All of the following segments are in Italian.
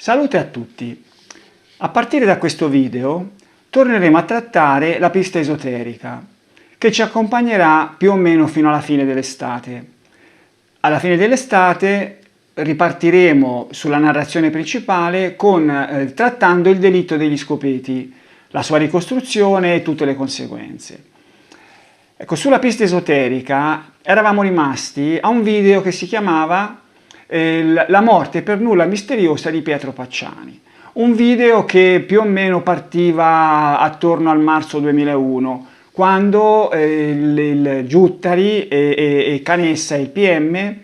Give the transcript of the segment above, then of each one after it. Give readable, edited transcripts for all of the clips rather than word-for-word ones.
Salute a tutti! A partire da questo video torneremo a trattare la pista esoterica, che ci accompagnerà più o meno fino alla fine dell'estate. Alla fine dell'estate ripartiremo sulla narrazione principale trattando il delitto degli scopeti, la sua ricostruzione e tutte le conseguenze. Ecco, sulla pista esoterica eravamo rimasti a un video che si chiamava La morte per nulla misteriosa di Pietro Pacciani. Un video che più o meno partiva attorno al marzo 2001, quando il Giuttari e Canessa e il PM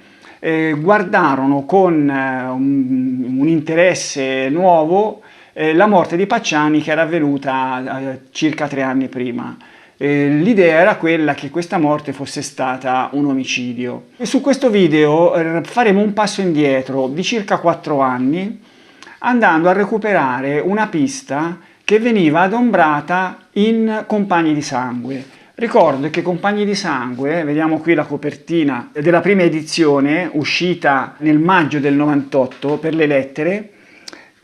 guardarono con un interesse nuovo la morte di Pacciani, che era avvenuta circa 3 anni prima. L'idea era quella che questa morte fosse stata un omicidio. E su questo video faremo un passo indietro di circa 4 anni, andando a recuperare una pista che veniva adombrata in Compagni di Sangue. Ricordo che Compagni di Sangue, vediamo qui la copertina della prima edizione, uscita nel maggio del 98 per le lettere.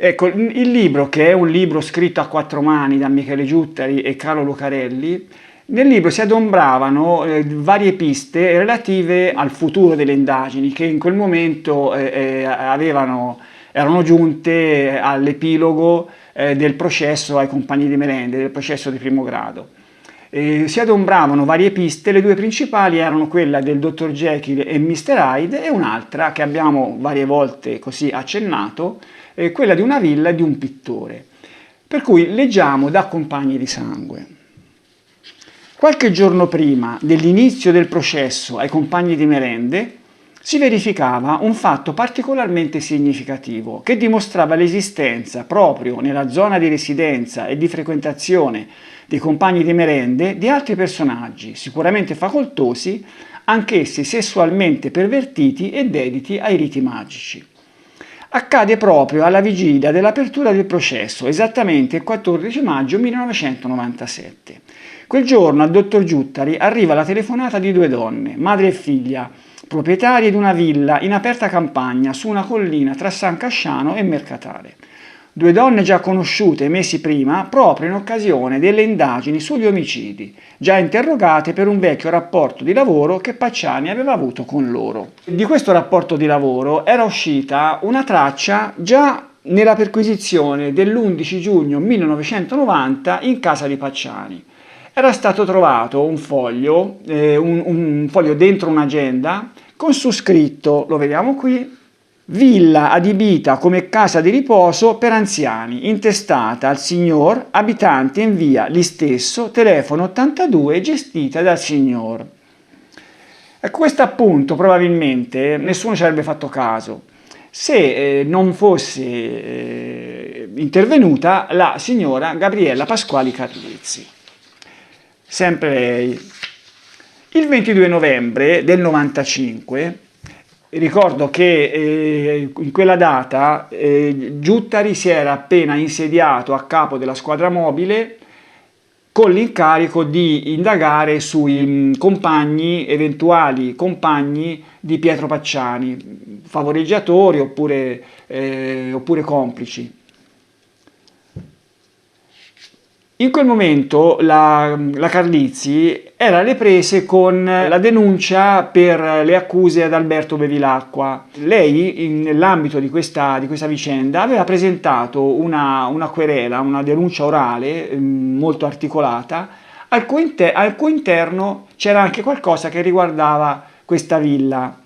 Ecco, il libro, che è un libro scritto a 4 mani da Michele Giuttari e Carlo Lucarelli, nel libro si adombravano varie piste relative al futuro delle indagini, che in quel momento erano giunte all'epilogo del processo ai Compagni di Merende, del processo di primo grado. Si adombravano varie piste, le 2 principali erano quella del Dr. Jekyll e Mr. Hyde, e un'altra che abbiamo varie volte così accennato, quella di una villa e di un pittore. Per cui leggiamo da Compagni di Sangue. Qualche giorno prima dell'inizio del processo ai Compagni di Merende si verificava un fatto particolarmente significativo che dimostrava l'esistenza, proprio nella zona di residenza e di frequentazione dei Compagni di Merende, di altri personaggi, sicuramente facoltosi, anch'essi sessualmente pervertiti e dediti ai riti magici. Accade proprio alla vigilia dell'apertura del processo, esattamente il 14 maggio 1997. Quel giorno al dottor Giuttari arriva la telefonata di 2 donne, madre e figlia, proprietarie di una villa in aperta campagna su una collina tra San Casciano e Mercatale. 2 donne già conosciute mesi prima proprio in occasione delle indagini sugli omicidi, già interrogate per un vecchio rapporto di lavoro che Pacciani aveva avuto con loro. Di questo rapporto di lavoro era uscita una traccia già nella perquisizione dell'11 giugno 1990 in casa di Pacciani. Era stato trovato un foglio dentro un'agenda con su scritto, lo vediamo qui, villa adibita come casa di riposo per anziani, intestata al signor, abitante in via Li Stesso, telefono 82, gestita dal signor. Ecco, questo appunto probabilmente nessuno ci avrebbe fatto caso se non fosse intervenuta la signora Gabriella Pasquali Carlizzi. Sempre lei. Il 22 novembre del 95, ricordo che in quella data Giuttari si era appena insediato a capo della squadra mobile con l'incarico di indagare sui eventuali compagni di Pietro Pacciani, favoreggiatori oppure complici. In quel momento la Carlizzi era alle prese con la denuncia per le accuse ad Alberto Bevilacqua. Lei, nell'ambito di questa vicenda, aveva presentato una querela, una denuncia orale molto articolata, al cui interno c'era anche qualcosa che riguardava questa villa.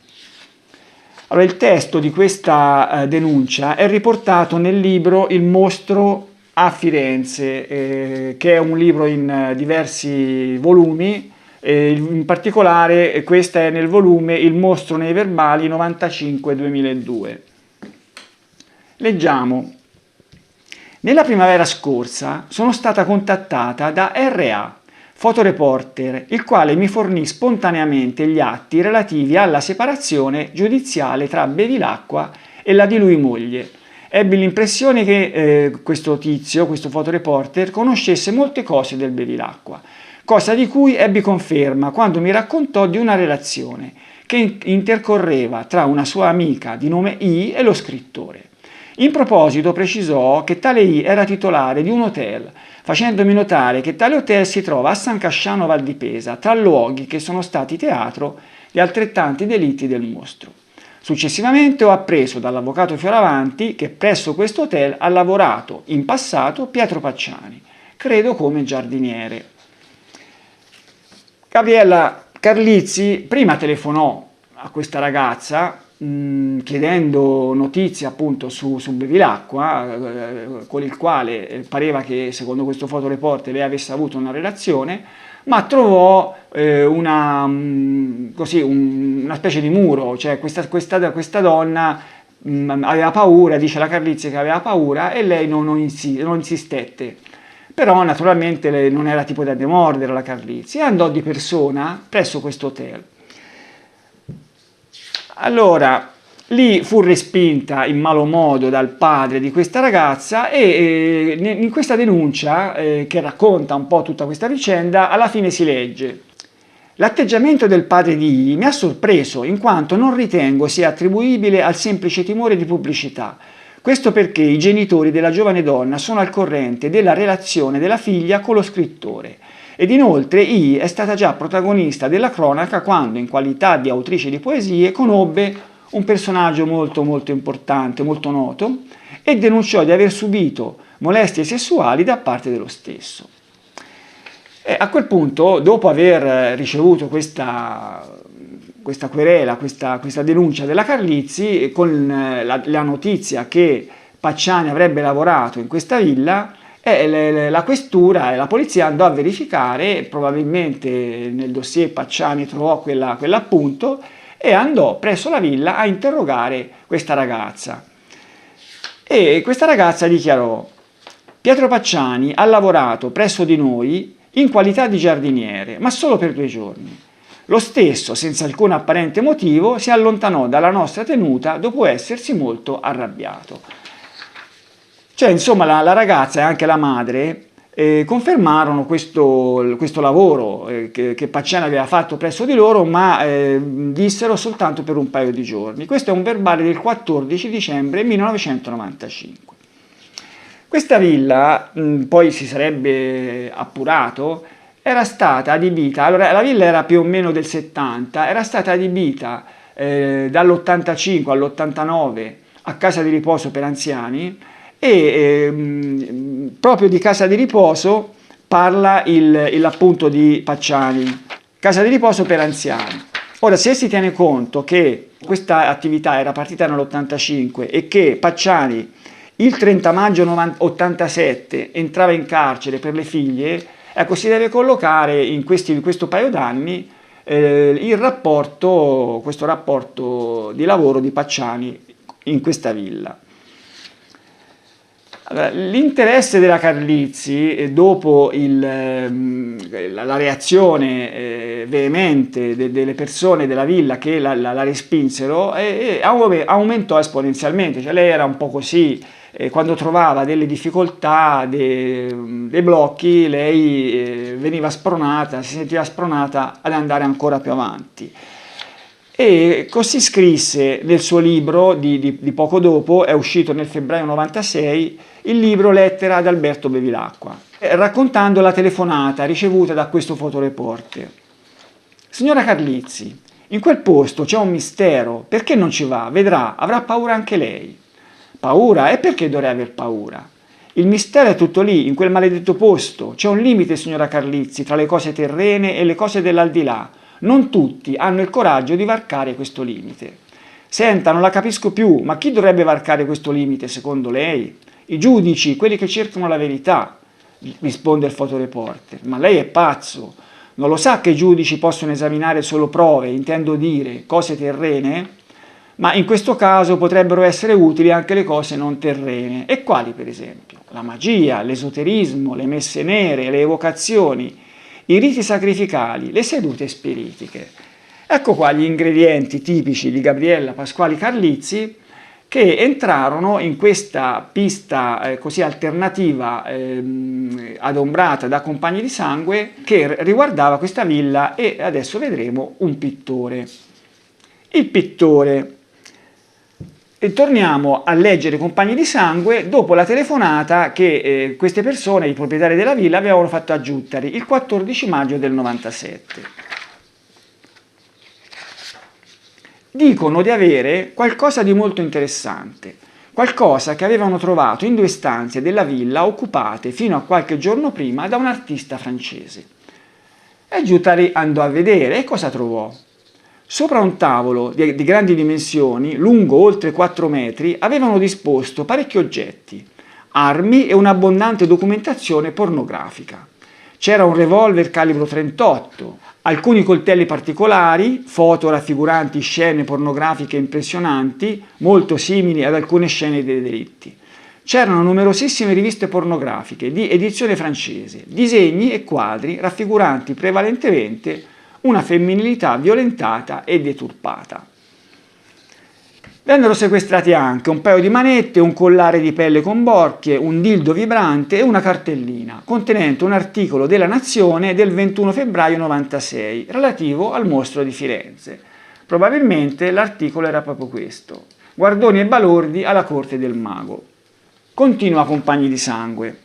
Allora, il testo di questa denuncia è riportato nel libro Il mostro a Firenze, che è un libro in diversi volumi, in particolare questa è nel volume Il mostro nei verbali 95-2002. Leggiamo. Nella primavera scorsa sono stata contattata da R.A., fotoreporter, il quale mi fornì spontaneamente gli atti relativi alla separazione giudiziale tra Bevilacqua e la di lui moglie. Ebbi l'impressione che questo fotoreporter, conoscesse molte cose del Bevilacqua, cosa di cui ebbi conferma quando mi raccontò di una relazione che intercorreva tra una sua amica di nome I e lo scrittore. In proposito precisò che tale I era titolare di un hotel, facendomi notare che tale hotel si trova a San Casciano Val di Pesa, tra luoghi che sono stati teatro di altrettanti delitti del mostro. Successivamente ho appreso dall'avvocato Fioravanti che presso questo hotel ha lavorato in passato Pietro Pacciani, credo come giardiniere. Gabriella Carlizzi prima telefonò a questa ragazza chiedendo notizie appunto su Bevilacqua, con il quale pareva che secondo questo fotoreporter lei avesse avuto una relazione, ma trovò una specie di muro, cioè questa donna aveva paura, dice la Carlizzi che aveva paura e lei non insistette. Però naturalmente lei non era tipo da demordere la Carlizzi e andò di persona presso questo hotel. Allora, lì fu respinta in malo modo dal padre di questa ragazza e in questa denuncia, che racconta un po' tutta questa vicenda, alla fine si legge: l'atteggiamento del padre di I mi ha sorpreso in quanto non ritengo sia attribuibile al semplice timore di pubblicità. Questo perché i genitori della giovane donna sono al corrente della relazione della figlia con lo scrittore. Ed inoltre I è stata già protagonista della cronaca quando, in qualità di autrice di poesie, conobbe un personaggio molto importante, molto noto, e denunciò di aver subito molestie sessuali da parte dello stesso. E a quel punto, dopo aver ricevuto questa querela, questa denuncia della Carlizzi, con la notizia che Pacciani avrebbe lavorato in questa villa, la questura e la polizia andò a verificare, probabilmente nel dossier Pacciani trovò quell'appunto e andò presso la villa a interrogare questa ragazza. E questa ragazza dichiarò: Pietro Pacciani ha lavorato presso di noi in qualità di giardiniere, ma solo per 2 giorni. Lo stesso, senza alcun apparente motivo, si allontanò dalla nostra tenuta dopo essersi molto arrabbiato. Cioè, insomma, la ragazza e anche la madre confermarono questo lavoro che Pacciani aveva fatto presso di loro, ma dissero soltanto per un paio di giorni. Questo è un verbale del 14 dicembre 1995. Questa villa, poi si sarebbe appurato, era stata adibita, allora la villa era più o meno del 70, era stata adibita dall'85 all'89 a casa di riposo per anziani e proprio di casa di riposo parla l'appunto di Pacciani, casa di riposo per anziani. Ora, se si tiene conto che questa attività era partita nell'85 e che Pacciani il 30 maggio 1987 entrava in carcere per le figlie, ecco, si deve collocare in questo paio d'anni questo rapporto di lavoro di Pacciani in questa villa. Allora, l'interesse della Carlizzi, dopo la reazione veemente delle persone della villa che la respinsero, aumentò esponenzialmente. Cioè, lei era un po' così, quando trovava delle difficoltà, dei blocchi, lei veniva spronata, si sentiva spronata ad andare ancora più avanti. E così scrisse nel suo libro di poco dopo, è uscito nel febbraio 96, il libro Lettera ad Alberto Bevilacqua, raccontando la telefonata ricevuta da questo fotoreporter. Signora Carlizzi, in quel posto c'è un mistero, perché non ci va? Vedrà, avrà paura anche lei. Paura? E perché dovrei aver paura? Il mistero è tutto lì, in quel maledetto posto. C'è un limite, signora Carlizzi, tra le cose terrene e le cose dell'aldilà. Non tutti hanno il coraggio di varcare questo limite. Senta, non la capisco più, ma chi dovrebbe varcare questo limite secondo lei? I giudici, quelli che cercano la verità, risponde il fotoreporter. Ma lei è pazzo. Non lo sa che i giudici possono esaminare solo prove, intendo dire, cose terrene? Ma in questo caso potrebbero essere utili anche le cose non terrene. E quali, per esempio? La magia, l'esoterismo, le messe nere, le evocazioni, i riti sacrificali, le sedute spiritiche. Ecco qua gli ingredienti tipici di Gabriella Pasquali Carlizzi, che entrarono in questa pista così alternativa, adombrata da compagni di sangue, che riguardava questa villa e adesso vedremo un pittore. Il pittore. E torniamo a leggere Compagni di sangue dopo la telefonata che queste persone, i proprietari della villa, avevano fatto a Giuttari il 14 maggio del 97. Dicono di avere qualcosa di molto interessante, qualcosa che avevano trovato in 2 stanze della villa occupate fino a qualche giorno prima da un artista francese. E Giuttari andò a vedere e cosa trovò? Sopra un tavolo di grandi dimensioni, lungo oltre 4 metri, avevano disposto parecchi oggetti, armi e un'abbondante documentazione pornografica. C'era un revolver calibro 38, alcuni coltelli particolari, foto raffiguranti scene pornografiche impressionanti, molto simili ad alcune scene dei delitti. C'erano numerosissime riviste pornografiche di edizione francese, disegni e quadri raffiguranti prevalentemente una femminilità violentata e deturpata. Vennero sequestrati anche un paio di manette, un collare di pelle con borchie, un dildo vibrante e una cartellina contenente un articolo della Nazione del 21 febbraio 96 relativo al mostro di Firenze. Probabilmente l'articolo era proprio questo: guardoni e balordi alla corte del mago. Continua Compagni di sangue.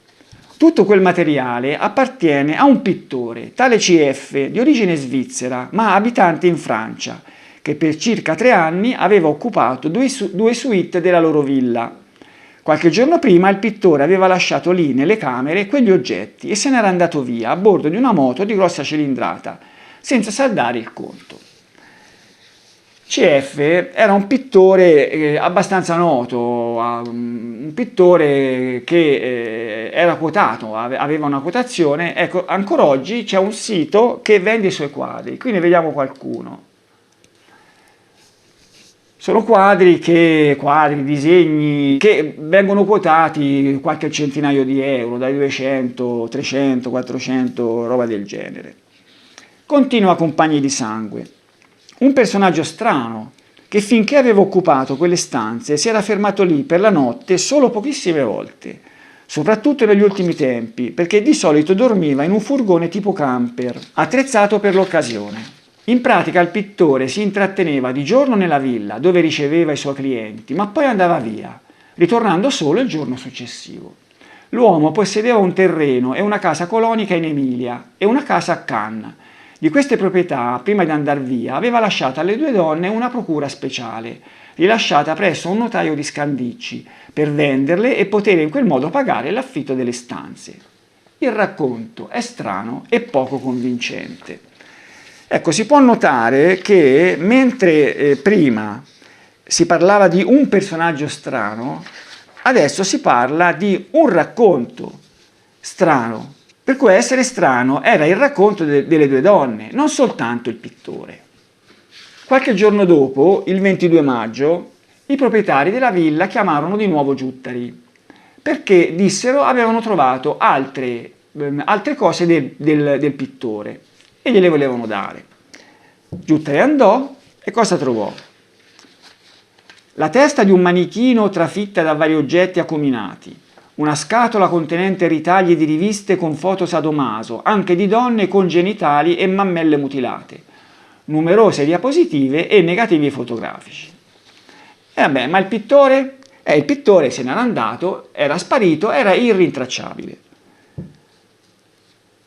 Tutto quel materiale appartiene a un pittore, tale CF, di origine svizzera, ma abitante in Francia, che per circa 3 anni aveva occupato 2 suite della loro villa. Qualche giorno prima il pittore aveva lasciato lì nelle camere quegli oggetti e se n'era andato via a bordo di una moto di grossa cilindrata, senza saldare il conto. CF era un pittore abbastanza noto, un pittore che era quotato, aveva una quotazione. Ecco, ancora oggi c'è un sito che vende i suoi quadri, qui ne vediamo qualcuno. Sono disegni che vengono quotati qualche centinaio di euro, dai 200, 300, 400, roba del genere. Continua Compagni di sangue. Un personaggio strano, che finché aveva occupato quelle stanze si era fermato lì per la notte solo pochissime volte, soprattutto negli ultimi tempi, perché di solito dormiva in un furgone tipo camper, attrezzato per l'occasione. In pratica il pittore si intratteneva di giorno nella villa, dove riceveva i suoi clienti, ma poi andava via, ritornando solo il giorno successivo. L'uomo possedeva un terreno e una casa colonica in Emilia e una casa a Cannes. Di queste proprietà, prima di andar via, aveva lasciato alle 2 donne una procura speciale, rilasciata presso un notaio di Scandicci, per venderle e poter in quel modo pagare l'affitto delle stanze. Il racconto è strano e poco convincente. Ecco, si può notare che mentre prima si parlava di un personaggio strano, adesso si parla di un racconto strano. Per cui essere strano era il racconto delle 2 donne, non soltanto il pittore. Qualche giorno dopo, il 22 maggio, i proprietari della villa chiamarono di nuovo Giuttari, perché dissero avevano trovato altre cose del pittore e gliele volevano dare. Giuttari andò e cosa trovò? La testa di un manichino trafitta da vari oggetti acuminati, una scatola contenente ritagli di riviste con foto sadomaso, anche di donne con genitali e mammelle mutilate, numerose diapositive e negativi fotografici. E vabbè, ma il pittore? Il pittore se n'era andato, era sparito, era irrintracciabile.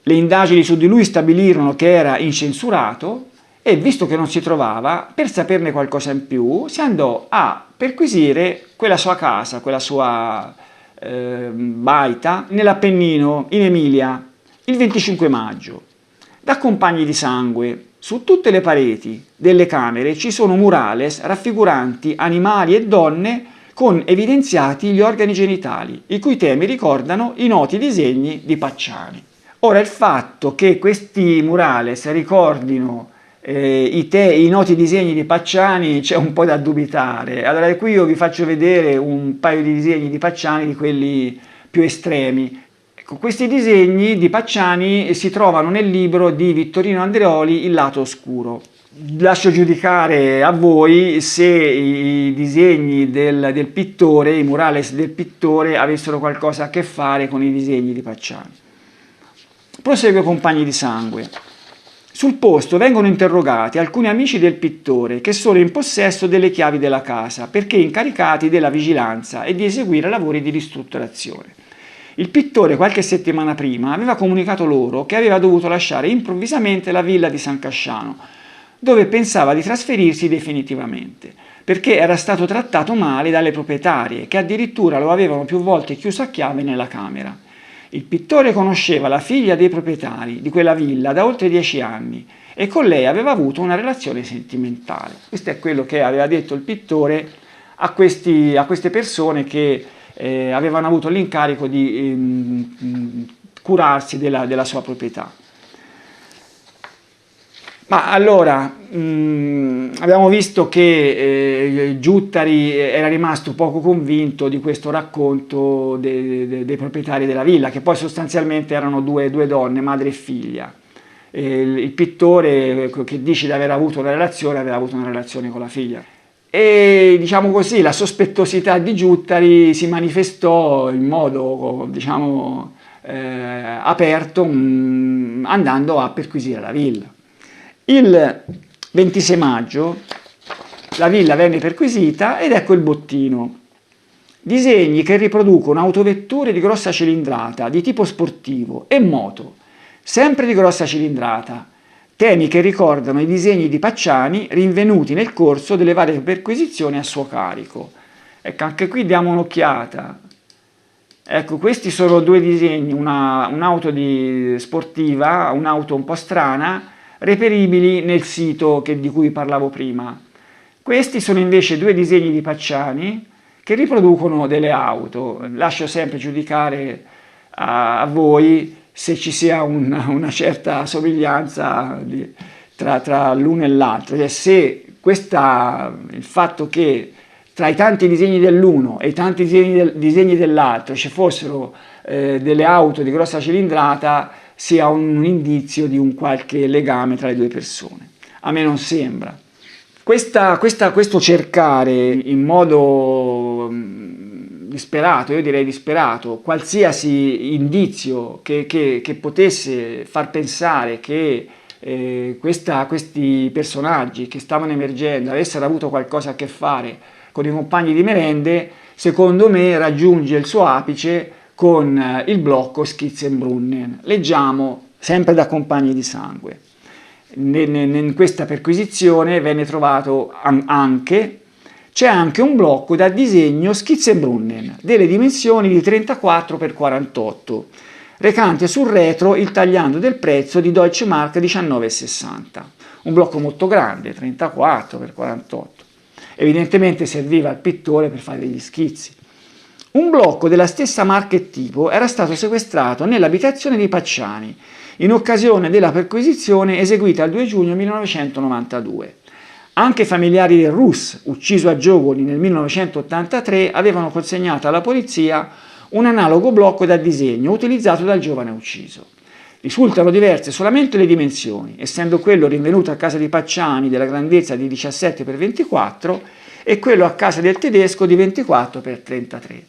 Le indagini su di lui stabilirono che era incensurato e, visto che non si trovava, per saperne qualcosa in più, si andò a perquisire quella sua casa, quella sua baita nell'Appennino, in Emilia, il 25 maggio. Da Compagni di sangue, su tutte le pareti delle camere ci sono murales raffiguranti animali e donne con evidenziati gli organi genitali, i cui temi ricordano i noti disegni di Pacciani. Ora, il fatto che questi murales ricordino i noti disegni di Pacciani c'è un po' da dubitare. Allora qui io vi faccio vedere un paio di disegni di Pacciani, di quelli più estremi. Ecco, questi disegni di Pacciani si trovano nel libro di Vittorino Andreoli, Il lato oscuro. Lascio giudicare a voi se i disegni del pittore, i murales del pittore, avessero qualcosa a che fare con i disegni di Pacciani. Prosegue Compagni di sangue. Sul posto vengono interrogati alcuni amici del pittore che sono in possesso delle chiavi della casa perché incaricati della vigilanza e di eseguire lavori di ristrutturazione. Il pittore qualche settimana prima aveva comunicato loro che aveva dovuto lasciare improvvisamente la villa di San Casciano, dove pensava di trasferirsi definitivamente, perché era stato trattato male dalle proprietarie che addirittura lo avevano più volte chiuso a chiave nella camera. Il pittore conosceva la figlia dei proprietari di quella villa da oltre 10 anni e con lei aveva avuto una relazione sentimentale. Questo è quello che aveva detto il pittore a queste persone che avevano avuto l'incarico di curarsi della sua proprietà. Ma allora, abbiamo visto che Giuttari era rimasto poco convinto di questo racconto dei proprietari della villa, che poi sostanzialmente erano due donne, madre e figlia. Il pittore che dice di aver avuto una relazione, aveva avuto una relazione con la figlia. E diciamo così, la sospettosità di Giuttari si manifestò in modo, diciamo, aperto, andando a perquisire la villa. Il 26 maggio la villa venne perquisita ed ecco il bottino. Disegni che riproducono autovetture di grossa cilindrata, di tipo sportivo e moto, sempre di grossa cilindrata, temi che ricordano i disegni di Pacciani rinvenuti nel corso delle varie perquisizioni a suo carico. Ecco, anche qui diamo un'occhiata. Ecco, questi sono due disegni, un'auto sportiva, un'auto un po' strana, reperibili nel sito di cui parlavo prima. Questi sono invece due disegni di Pacciani che riproducono delle auto. Lascio sempre giudicare a voi se ci sia una certa somiglianza tra l'uno e l'altro, cioè se il fatto che tra i tanti disegni dell'uno e i tanti disegni dell'altro ci fossero delle auto di grossa cilindrata sia un indizio di un qualche legame tra le due persone. A me non sembra. Questo cercare in modo disperato, io direi disperato, qualsiasi indizio che potesse far pensare che questi personaggi che stavano emergendo avessero avuto qualcosa a che fare con i compagni di merende, secondo me raggiunge il suo apice con il blocco Schizzenbrunnen. Leggiamo sempre da Compagni di Sangue. In questa perquisizione venne trovato c'è anche un blocco da disegno Schizzenbrunnen delle dimensioni di 34 x 48, recante sul retro il tagliando del prezzo di Deutsche Mark 19,60. Un blocco molto grande, 34 x 48. Evidentemente serviva al pittore per fare degli schizzi. Un blocco della stessa marca e tipo era stato sequestrato nell'abitazione di Pacciani in occasione della perquisizione eseguita il 2 giugno 1992. Anche i familiari del Rus, ucciso a Giogoli nel 1983, avevano consegnato alla polizia un analogo blocco da disegno utilizzato dal giovane ucciso. Risultano diverse solamente le dimensioni, essendo quello rinvenuto a casa di Pacciani della grandezza di 17 x 24 e quello a casa del tedesco di 24 x 33.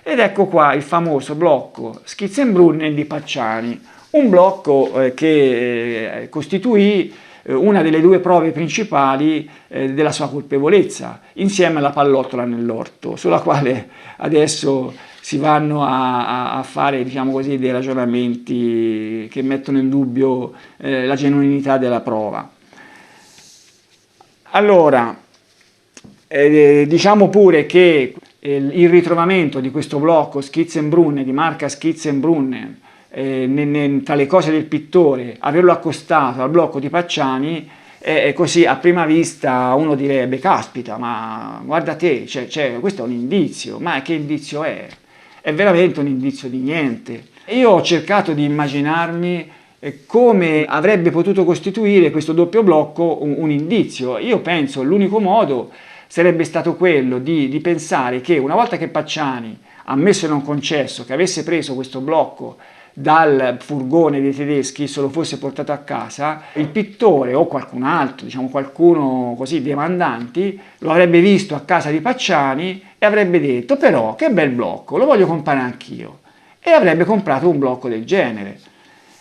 Ed ecco qua il famoso blocco Schizzenbrunnen di Pacciani, un blocco che costituì una delle due prove principali della sua colpevolezza, insieme alla pallottola nell'orto, sulla quale adesso si vanno a fare, diciamo così, dei ragionamenti che mettono in dubbio la genuinità della prova. Allora, diciamo pure che il ritrovamento di questo blocco Schizzenbrunnen, di marca Schizzenbrunnen, tra le cose del pittore, averlo accostato al blocco di Pacciani, così a prima vista uno direbbe, caspita, ma guarda te, questo è un indizio, ma che indizio è? È veramente un indizio di niente. Io ho cercato di immaginarmi come avrebbe potuto costituire questo doppio blocco un indizio. Io penso l'unico modo sarebbe stato quello di pensare che una volta che Pacciani, ammesso e non concesso, che avesse preso questo blocco dal furgone dei tedeschi, se lo fosse portato a casa, il pittore o qualcun altro, diciamo qualcuno così dei mandanti, lo avrebbe visto a casa di Pacciani e avrebbe detto però che bel blocco, lo voglio comprare anch'io, e avrebbe comprato un blocco del genere.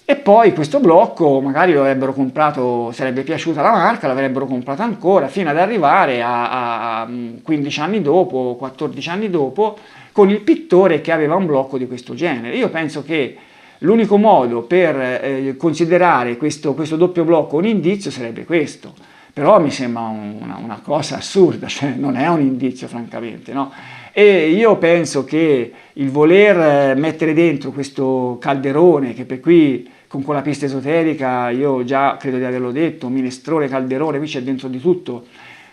E poi questo blocco magari lo avrebbero comprato, sarebbe piaciuta la marca, l'avrebbero comprato ancora, fino ad arrivare a 15 anni dopo, 14 anni dopo, con il pittore che aveva un blocco di questo genere. Io penso che l'unico modo per considerare questo doppio blocco un indizio sarebbe questo, però mi sembra una cosa assurda, cioè non è un indizio francamente, no? E io penso che il voler mettere dentro questo calderone, che per qui con quella pista esoterica, io già credo di averlo detto, minestrone, calderone, qui c'è dentro di tutto,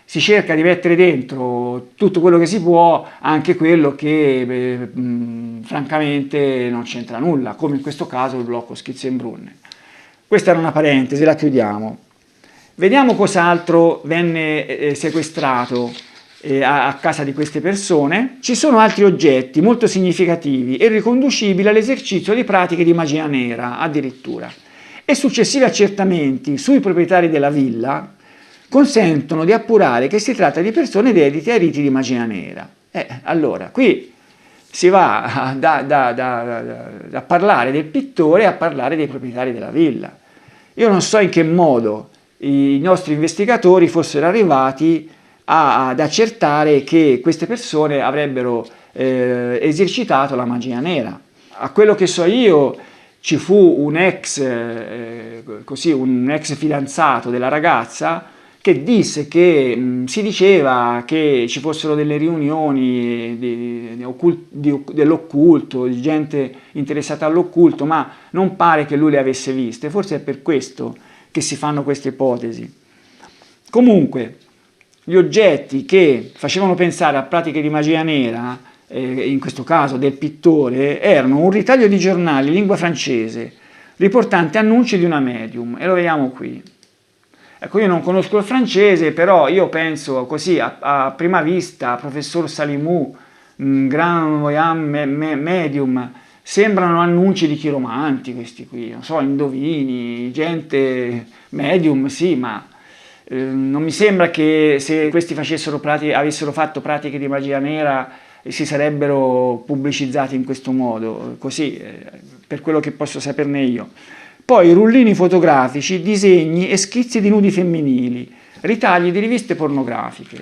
si cerca di mettere dentro tutto quello che si può, anche quello che francamente non c'entra nulla, come in questo caso il blocco Schizzenbrunn. Questa era una parentesi, la chiudiamo. Vediamo cos'altro venne sequestrato a casa di queste persone. Ci sono altri oggetti molto significativi e riconducibili all'esercizio di pratiche di magia nera, addirittura. E successivi accertamenti sui proprietari della villa consentono di appurare che si tratta di persone dedite ai riti di magia nera. Allora, qui si va da parlare del pittore a parlare dei proprietari della villa. Io non so in che modo i nostri investigatori fossero arrivati ad accertare che queste persone avrebbero esercitato la magia nera. A quello che so io ci fu un ex fidanzato della ragazza che disse che si diceva che ci fossero delle riunioni dell'occulto, di gente interessata all'occulto, ma non pare che lui le avesse viste, forse è per questo che si fanno queste ipotesi. Comunque, gli oggetti che facevano pensare a pratiche di magia nera, in questo caso del pittore, erano un ritaglio di giornali in lingua francese, riportante annunci di una medium, e lo vediamo qui. Ecco, io non conosco il francese, però io penso così, a prima vista, professor Salimou, gran medium, sembrano annunci di chiromanti questi qui, non so, indovini, gente medium, sì, ma non mi sembra che se questi avessero fatto pratiche di magia nera si sarebbero pubblicizzati in questo modo, così, per quello che posso saperne io. Poi rullini fotografici, disegni e schizzi di nudi femminili, ritagli di riviste pornografiche,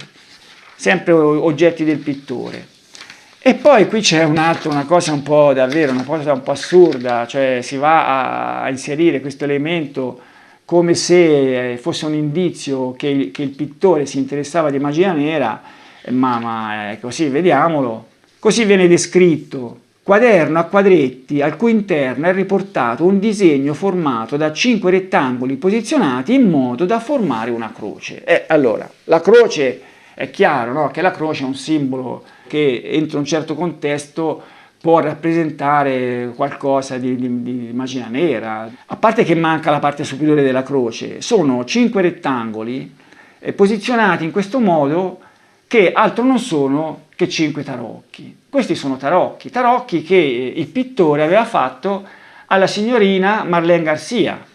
sempre oggetti del pittore. E poi qui c'è una cosa un po' davvero, una cosa un po' assurda, cioè si va a inserire questo elemento come se fosse un indizio che il pittore si interessava di magia nera, ma è così, vediamolo. Così viene descritto: quaderno a quadretti al cui interno è riportato un disegno formato da 5 rettangoli posizionati in modo da formare una croce. Allora, la croce è chiaro, no? Che la croce è un simbolo che entro un certo contesto può rappresentare qualcosa di magia nera. A parte che manca la parte superiore della croce, sono 5 rettangoli posizionati in questo modo che altro non sono che 5 tarocchi. Questi sono tarocchi che il pittore aveva fatto alla signorina Marlene Garcia.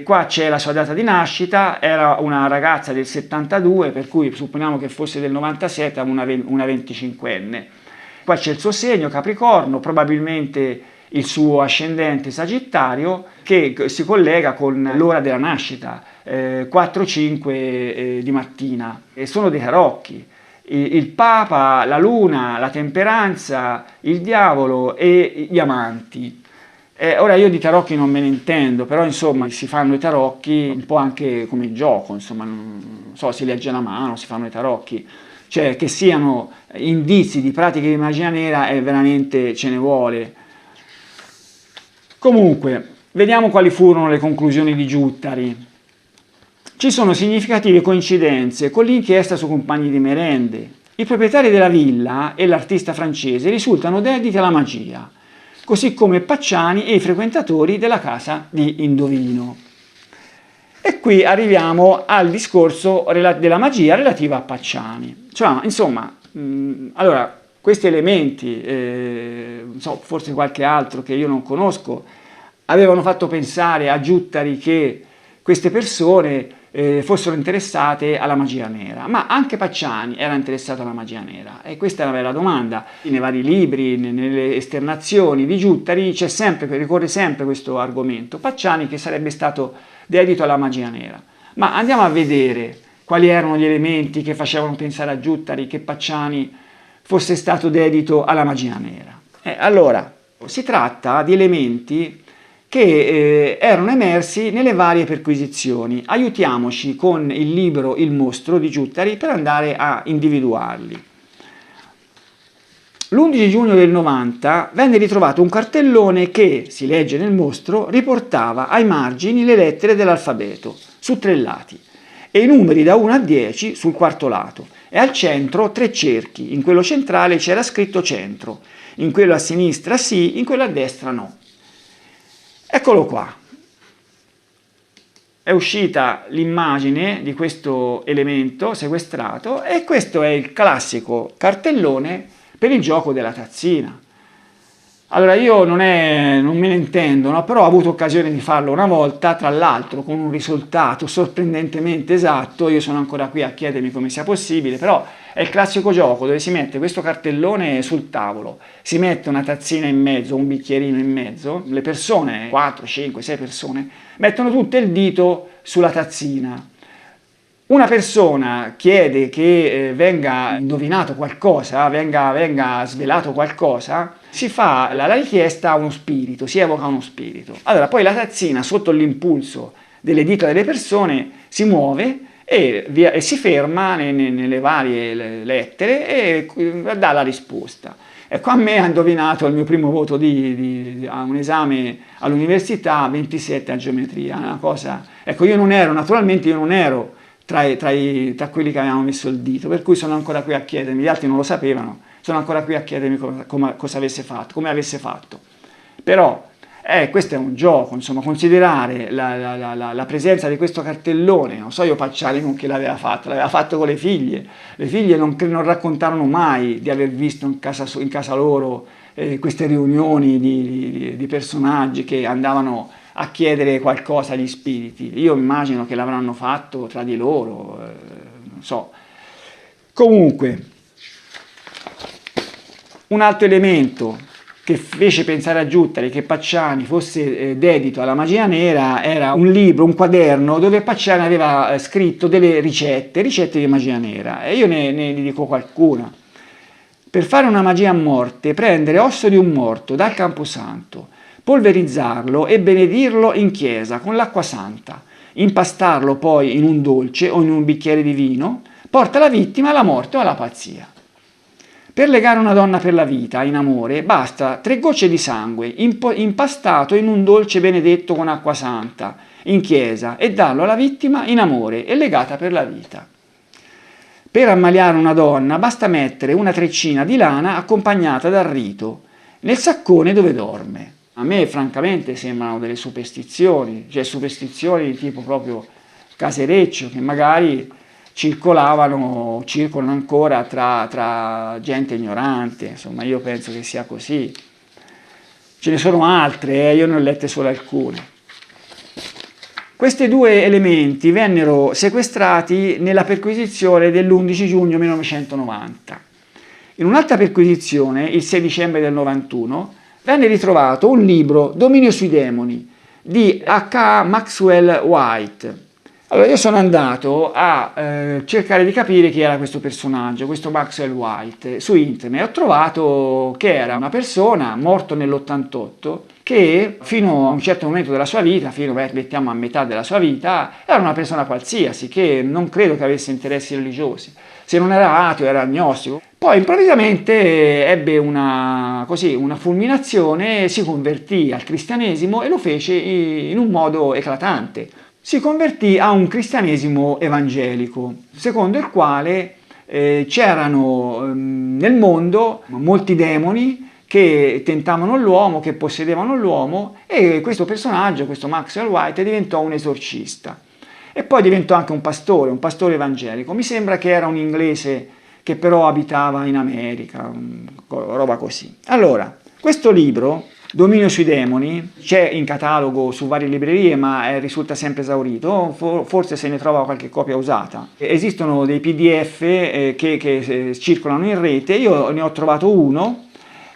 Qua c'è la sua data di nascita, era una ragazza del 72, per cui supponiamo che fosse del 97, una 25enne. Qua c'è il suo segno, Capricorno, probabilmente il suo ascendente Sagittario, che si collega con l'ora della nascita, 4-5 di mattina, e sono dei tarocchi. Il Papa, la Luna, la Temperanza, il Diavolo e gli Amanti. Ora io di tarocchi non me ne intendo, però insomma si fanno i tarocchi un po' anche come gioco, insomma, non so, si legge la mano, si fanno i tarocchi. Cioè che siano indizi di pratiche di magia nera veramente ce ne vuole. Comunque, vediamo quali furono le conclusioni di Giuttari. Ci sono significative coincidenze con l'inchiesta su compagni di merende. I proprietari della villa e l'artista francese risultano dediti alla magia, così come Pacciani e i frequentatori della casa di Indovino. E qui arriviamo al discorso della magia relativa a Pacciani. Cioè, insomma, allora, questi elementi, forse qualche altro che io non conosco, avevano fatto pensare a Giuttari che queste persone fossero interessate alla magia nera, ma anche Pacciani era interessato alla magia nera, e questa è una bella domanda. Nei vari libri, nelle esternazioni di Giuttari ricorre sempre questo argomento: Pacciani che sarebbe stato dedito alla magia nera. Ma andiamo a vedere quali erano gli elementi che facevano pensare a Giuttari che Pacciani fosse stato dedito alla magia nera. Allora, si tratta di elementi che erano emersi nelle varie perquisizioni. Aiutiamoci con il libro Il mostro di Giuttari per andare a individuarli. L'11 giugno del 90 venne ritrovato un cartellone che, si legge nel mostro, riportava ai margini le lettere dell'alfabeto, su 3 lati, e i numeri da 1 a 10 sul quarto lato, e al centro 3 cerchi. In quello centrale c'era scritto centro, in quello a sinistra sì, in quello a destra no. Eccolo qua. È uscita l'immagine di questo elemento sequestrato, e questo è il classico cartellone per il gioco della tazzina. Allora, io non me ne intendo, no? Però ho avuto occasione di farlo una volta, tra l'altro con un risultato sorprendentemente esatto. Io sono ancora qui a chiedermi come sia possibile, però è il classico gioco dove si mette questo cartellone sul tavolo, si mette una tazzina in mezzo, un bicchierino in mezzo, le persone, 4, 5, 6 persone, mettono tutte il dito sulla tazzina. Una persona chiede che venga indovinato qualcosa, venga svelato qualcosa, si fa la richiesta a uno spirito, si evoca uno spirito. Allora poi la tazzina, sotto l'impulso delle dita delle persone, si muove e si ferma nelle varie lettere e dà la risposta. Ecco, a me ha indovinato il mio primo voto a un esame all'università, 27 a geometria, una cosa. Ecco, naturalmente io non ero tra quelli che avevano messo il dito, per cui sono ancora qui a chiedermi, gli altri non lo sapevano, sono ancora qui a chiedermi cosa avesse fatto, come avesse fatto. Però questo è un gioco, insomma, considerare la presenza di questo cartellone. Non so io Pacciani con chi l'aveva fatto con le figlie. Le figlie non raccontarono mai di aver visto in casa loro queste riunioni di personaggi che andavano a chiedere qualcosa agli spiriti. Io immagino che l'avranno fatto tra di loro, non so. Comunque, un altro elemento che fece pensare a Giuttari che Pacciani fosse dedito alla magia nera era un libro, un quaderno, dove Pacciani aveva scritto delle ricette di magia nera, e io ne dico qualcuna. Per fare una magia a morte, prendere osso di un morto dal camposanto, polverizzarlo e benedirlo in chiesa con l'acqua santa, impastarlo poi in un dolce o in un bicchiere di vino, porta la vittima alla morte o alla pazzia. Per legare una donna per la vita in amore basta 3 gocce di sangue impastato in un dolce benedetto con acqua santa in chiesa e darlo alla vittima in amore e legata per la vita. Per ammaliare una donna basta mettere una treccina di lana accompagnata dal rito nel saccone dove dorme. A me francamente sembrano delle superstizioni, cioè superstizioni di tipo proprio casereccio, che magari circolano ancora tra gente ignorante. Insomma, io penso che sia così. Ce ne sono altre, io ne ho lette solo alcune. Questi 2 elementi vennero sequestrati nella perquisizione dell'11 giugno 1990. In un'altra perquisizione, il 6 dicembre del 91, venne ritrovato un libro, Dominio sui demoni, di H.A. Maxwell White. Allora io sono andato a cercare di capire chi era questo personaggio, questo Maxwell White, su internet. Ho trovato che era una persona morto nell'88 che fino a un certo momento della sua vita, mettiamo a metà della sua vita, era una persona qualsiasi che non credo che avesse interessi religiosi. Se non era ateo, era agnostico. Poi improvvisamente ebbe una fulminazione, si convertì al cristianesimo e lo fece in un modo eclatante. Si convertì a un cristianesimo evangelico, secondo il quale c'erano nel mondo molti demoni che tentavano l'uomo, che possedevano l'uomo, e questo personaggio, questo Maxwell White, diventò un esorcista. E poi diventò anche un pastore evangelico. Mi sembra che era un inglese che però abitava in America, roba così. Allora, questo libro Dominio sui demoni, c'è in catalogo su varie librerie ma risulta sempre esaurito, forse se ne trova qualche copia usata. Esistono dei PDF che circolano in rete, io ne ho trovato uno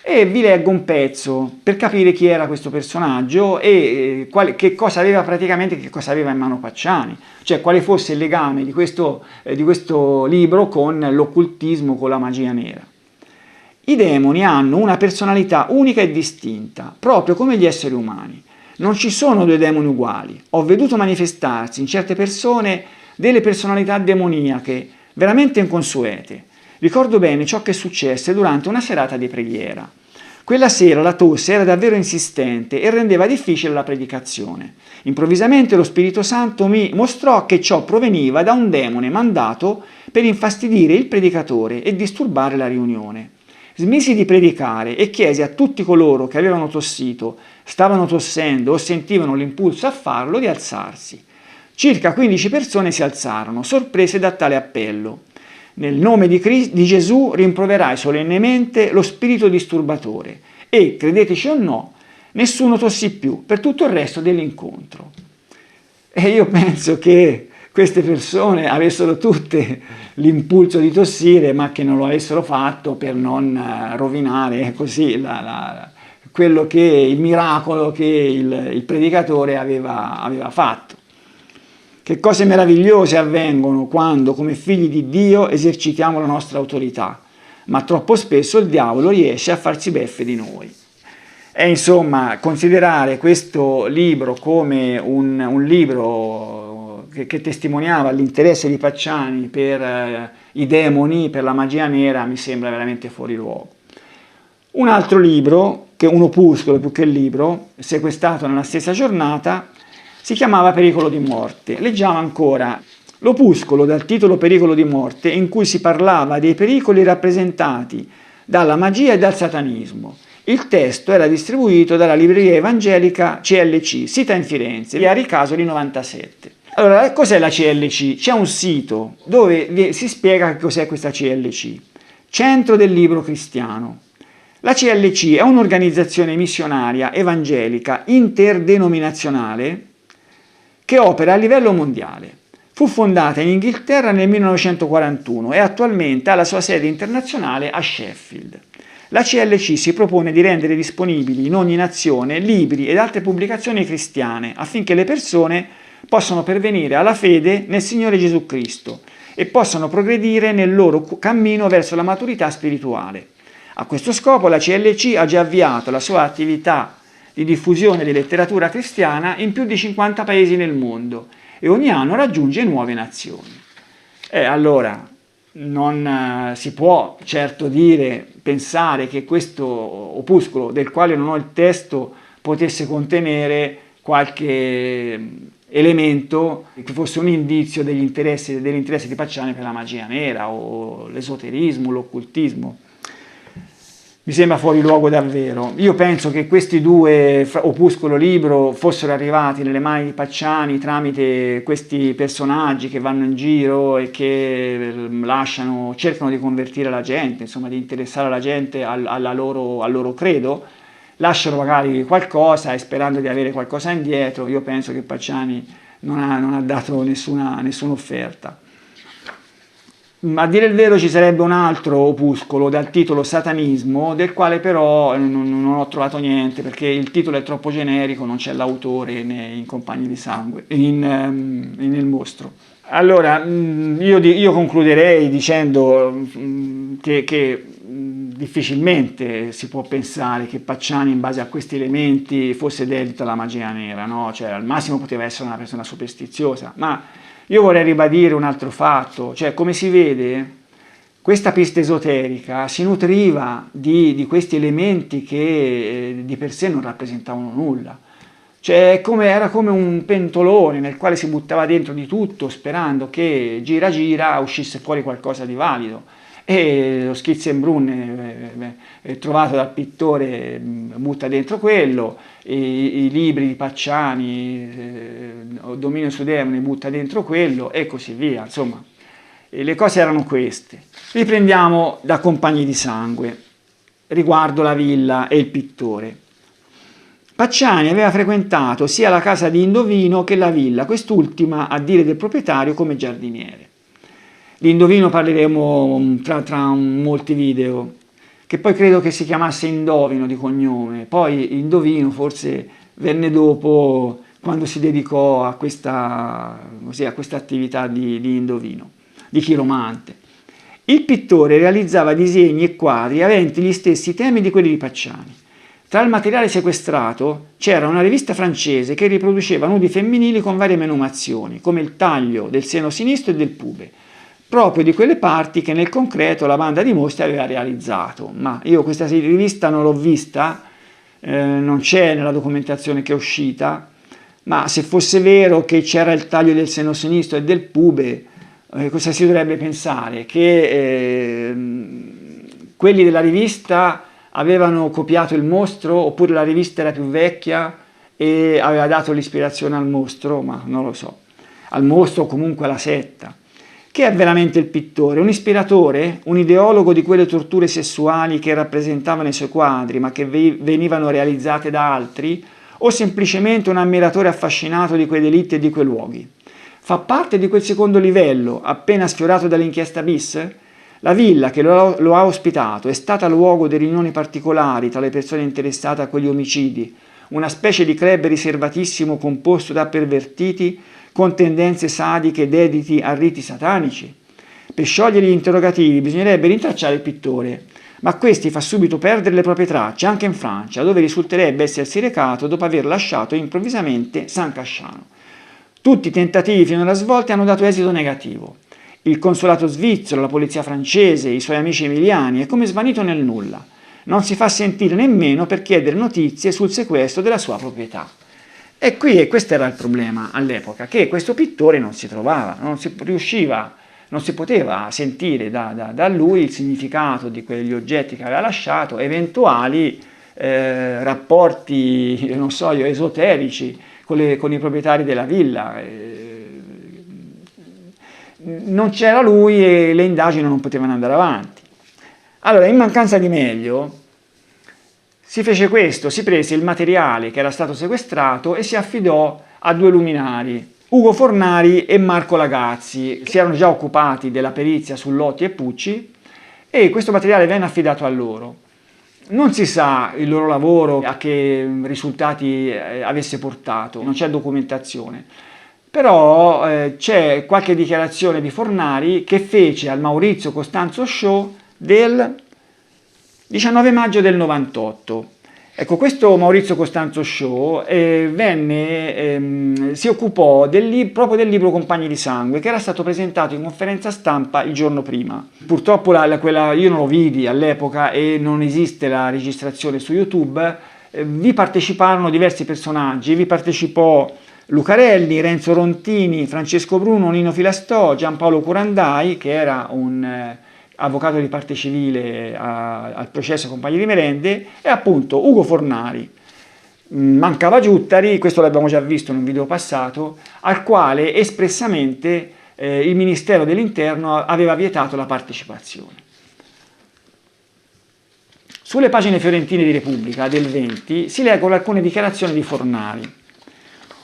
e vi leggo un pezzo per capire chi era questo personaggio e che cosa aveva praticamente, che cosa aveva in mano Pacciani, cioè quale fosse il legame di questo libro con l'occultismo, con la magia nera. I demoni hanno una personalità unica e distinta, proprio come gli esseri umani. Non ci sono due demoni uguali. Ho veduto manifestarsi in certe persone delle personalità demoniache veramente inconsuete. Ricordo bene ciò che successe durante una serata di preghiera. Quella sera la tosse era davvero insistente e rendeva difficile la predicazione. Improvvisamente lo Spirito Santo mi mostrò che ciò proveniva da un demone mandato per infastidire il predicatore e disturbare la riunione. Smisi di predicare e chiesi a tutti coloro che avevano tossito, stavano tossendo o sentivano l'impulso a farlo di alzarsi. Circa 15 persone si alzarono, sorprese da tale appello. Nel nome di Gesù rimproverai solennemente lo spirito disturbatore e, credeteci o no, nessuno tossì più per tutto il resto dell'incontro. E io penso che queste persone avessero tutte l'impulso di tossire, ma che non lo avessero fatto per non rovinare così il miracolo che il predicatore aveva fatto. Che cose meravigliose avvengono quando, come figli di Dio, esercitiamo la nostra autorità, ma troppo spesso il diavolo riesce a farsi beffe di noi. E insomma, considerare questo libro come un libro che testimoniava l'interesse di Pacciani per i demoni, per la magia nera, mi sembra veramente fuori luogo. Un altro libro, che è un opuscolo più che libro, sequestrato nella stessa giornata, si chiamava Pericolo di morte. Leggiamo ancora l'opuscolo dal titolo Pericolo di morte, in cui si parlava dei pericoli rappresentati dalla magia e dal satanismo. Il testo era distribuito dalla libreria evangelica CLC, sita in Firenze, via Ricasoli 97. Allora, cos'è la CLC? C'è un sito dove si spiega che cos'è questa CLC. Centro del Libro Cristiano. La CLC è un'organizzazione missionaria evangelica interdenominazionale che opera a livello mondiale. Fu fondata in Inghilterra nel 1941 e attualmente ha la sua sede internazionale a Sheffield. La CLC si propone di rendere disponibili in ogni nazione libri ed altre pubblicazioni cristiane affinché le persone possano pervenire alla fede nel Signore Gesù Cristo e possano progredire nel loro cammino verso la maturità spirituale. A questo scopo la CLC ha già avviato la sua attività di diffusione di letteratura cristiana in più di 50 paesi nel mondo e ogni anno raggiunge nuove nazioni. Allora, non si può certo pensare che questo opuscolo, del quale non ho il testo, potesse contenere qualche elemento che fosse un indizio degli interessi di Pacciani per la magia nera o l'esoterismo, l'occultismo. Mi sembra fuori luogo davvero. Io penso che questi due opuscolo libro fossero arrivati nelle mani di Pacciani tramite questi personaggi che vanno in giro e che cercano di convertire la gente, insomma di interessare la gente al loro credo, lasciano magari qualcosa e sperando di avere qualcosa indietro. Io penso che Pacciani non ha dato nessuna offerta. A dire il vero ci sarebbe un altro opuscolo dal titolo Satanismo, del quale però non ho trovato niente perché il titolo è troppo generico, non c'è l'autore né in Compagni di Sangue, nel mostro. Allora, io concluderei dicendo che difficilmente si può pensare che Pacciani in base a questi elementi fosse dedito alla magia nera, no? Cioè al massimo poteva essere una persona superstiziosa, ma io vorrei ribadire un altro fatto, cioè come si vede questa pista esoterica si nutriva di questi elementi che di per sé non rappresentavano nulla, cioè era come un pentolone nel quale si buttava dentro di tutto sperando che gira gira uscisse fuori qualcosa di valido e lo Schizzenbrunn trovato dal pittore butta dentro quello, i libri di Pacciani, Dominio sui demoni butta dentro quello e così via, insomma. E le cose erano queste. Riprendiamo da Compagni di Sangue, riguardo la villa e il pittore. Pacciani aveva frequentato sia la casa di Indovino che la villa, quest'ultima a dire del proprietario come giardiniere. Di Indovino parleremo tra molti video, che poi credo che si chiamasse Indovino di cognome, poi Indovino forse venne dopo quando si dedicò a questa attività di Indovino, di chiromante. Il pittore realizzava disegni e quadri aventi gli stessi temi di quelli di Pacciani. Tra il materiale sequestrato c'era una rivista francese che riproduceva nudi femminili con varie menomazioni, come il taglio del seno sinistro e del pube, proprio di quelle parti che nel concreto la banda di mostre aveva realizzato. Ma io questa rivista non l'ho vista, non c'è nella documentazione che è uscita, ma se fosse vero che c'era il taglio del seno sinistro e del pube, cosa si dovrebbe pensare? Che quelli della rivista avevano copiato il mostro, oppure la rivista era più vecchia e aveva dato l'ispirazione al mostro, ma non lo so, al mostro o comunque alla setta. Che è veramente il pittore? Un ispiratore? Un ideologo di quelle torture sessuali che rappresentavano i suoi quadri, ma che venivano realizzate da altri? O semplicemente un ammiratore affascinato di quei delitti e di quei luoghi? Fa parte di quel secondo livello, appena sfiorato dall'inchiesta bis? La villa che lo ha ospitato è stata luogo di riunioni particolari tra le persone interessate a quegli omicidi, una specie di club riservatissimo composto da pervertiti con tendenze sadiche dediti a riti satanici? Per sciogliere gli interrogativi bisognerebbe rintracciare il pittore, ma questi fa subito perdere le proprie tracce anche in Francia, dove risulterebbe essersi recato dopo aver lasciato improvvisamente San Casciano. Tutti i tentativi finora svolti hanno dato esito negativo. Il consolato svizzero, la polizia francese, i suoi amici emiliani è come svanito nel nulla. Non si fa sentire nemmeno per chiedere notizie sul sequestro della sua proprietà. E questo era il problema all'epoca, che questo pittore non si trovava, non si poteva sentire da lui il significato di quegli oggetti che aveva lasciato, eventuali rapporti, non so io, esoterici con i proprietari della villa. Non c'era lui e le indagini non potevano andare avanti. Allora, in mancanza di meglio, si fece questo, si prese il materiale che era stato sequestrato e si affidò a due luminari, Ugo Fornari e Marco Lagazzi. Si erano già occupati della perizia su Lotti e Pucci e questo materiale venne affidato a loro. Non si sa il loro lavoro a che risultati avesse portato, non c'è documentazione. Però c'è qualche dichiarazione di Fornari che fece al Maurizio Costanzo Show del 19 maggio del 98. Ecco, questo Maurizio Costanzo Show si occupò proprio del libro Compagni di Sangue, che era stato presentato in conferenza stampa il giorno prima. Purtroppo io non lo vidi all'epoca e non esiste la registrazione su YouTube. Vi parteciparono diversi personaggi, vi partecipò Lucarelli, Renzo Rontini, Francesco Bruno, Nino Filastò, Giampaolo Curandai, che era un avvocato di parte civile al processo Compagni di Merende, e appunto Ugo Fornari. Mancava Giuttari, questo l'abbiamo già visto in un video passato, al quale espressamente il Ministero dell'Interno aveva vietato la partecipazione. Sulle pagine fiorentine di Repubblica del 20 si leggono alcune dichiarazioni di Fornari.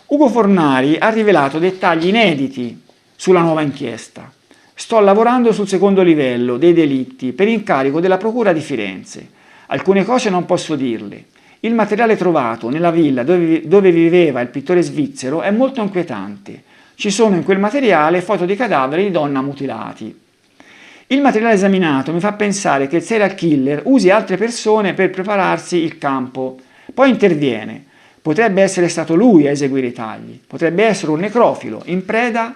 Ugo Fornari ha rivelato dettagli inediti sulla nuova inchiesta. Sto lavorando sul secondo livello dei delitti per incarico della Procura di Firenze. Alcune cose non posso dirle. Il materiale trovato nella villa dove viveva il pittore svizzero è molto inquietante. Ci sono in quel materiale foto di cadaveri di donna mutilati. Il materiale esaminato mi fa pensare che il serial killer usi altre persone per prepararsi il campo. Poi interviene. Potrebbe essere stato lui a eseguire i tagli, potrebbe essere un necrofilo in preda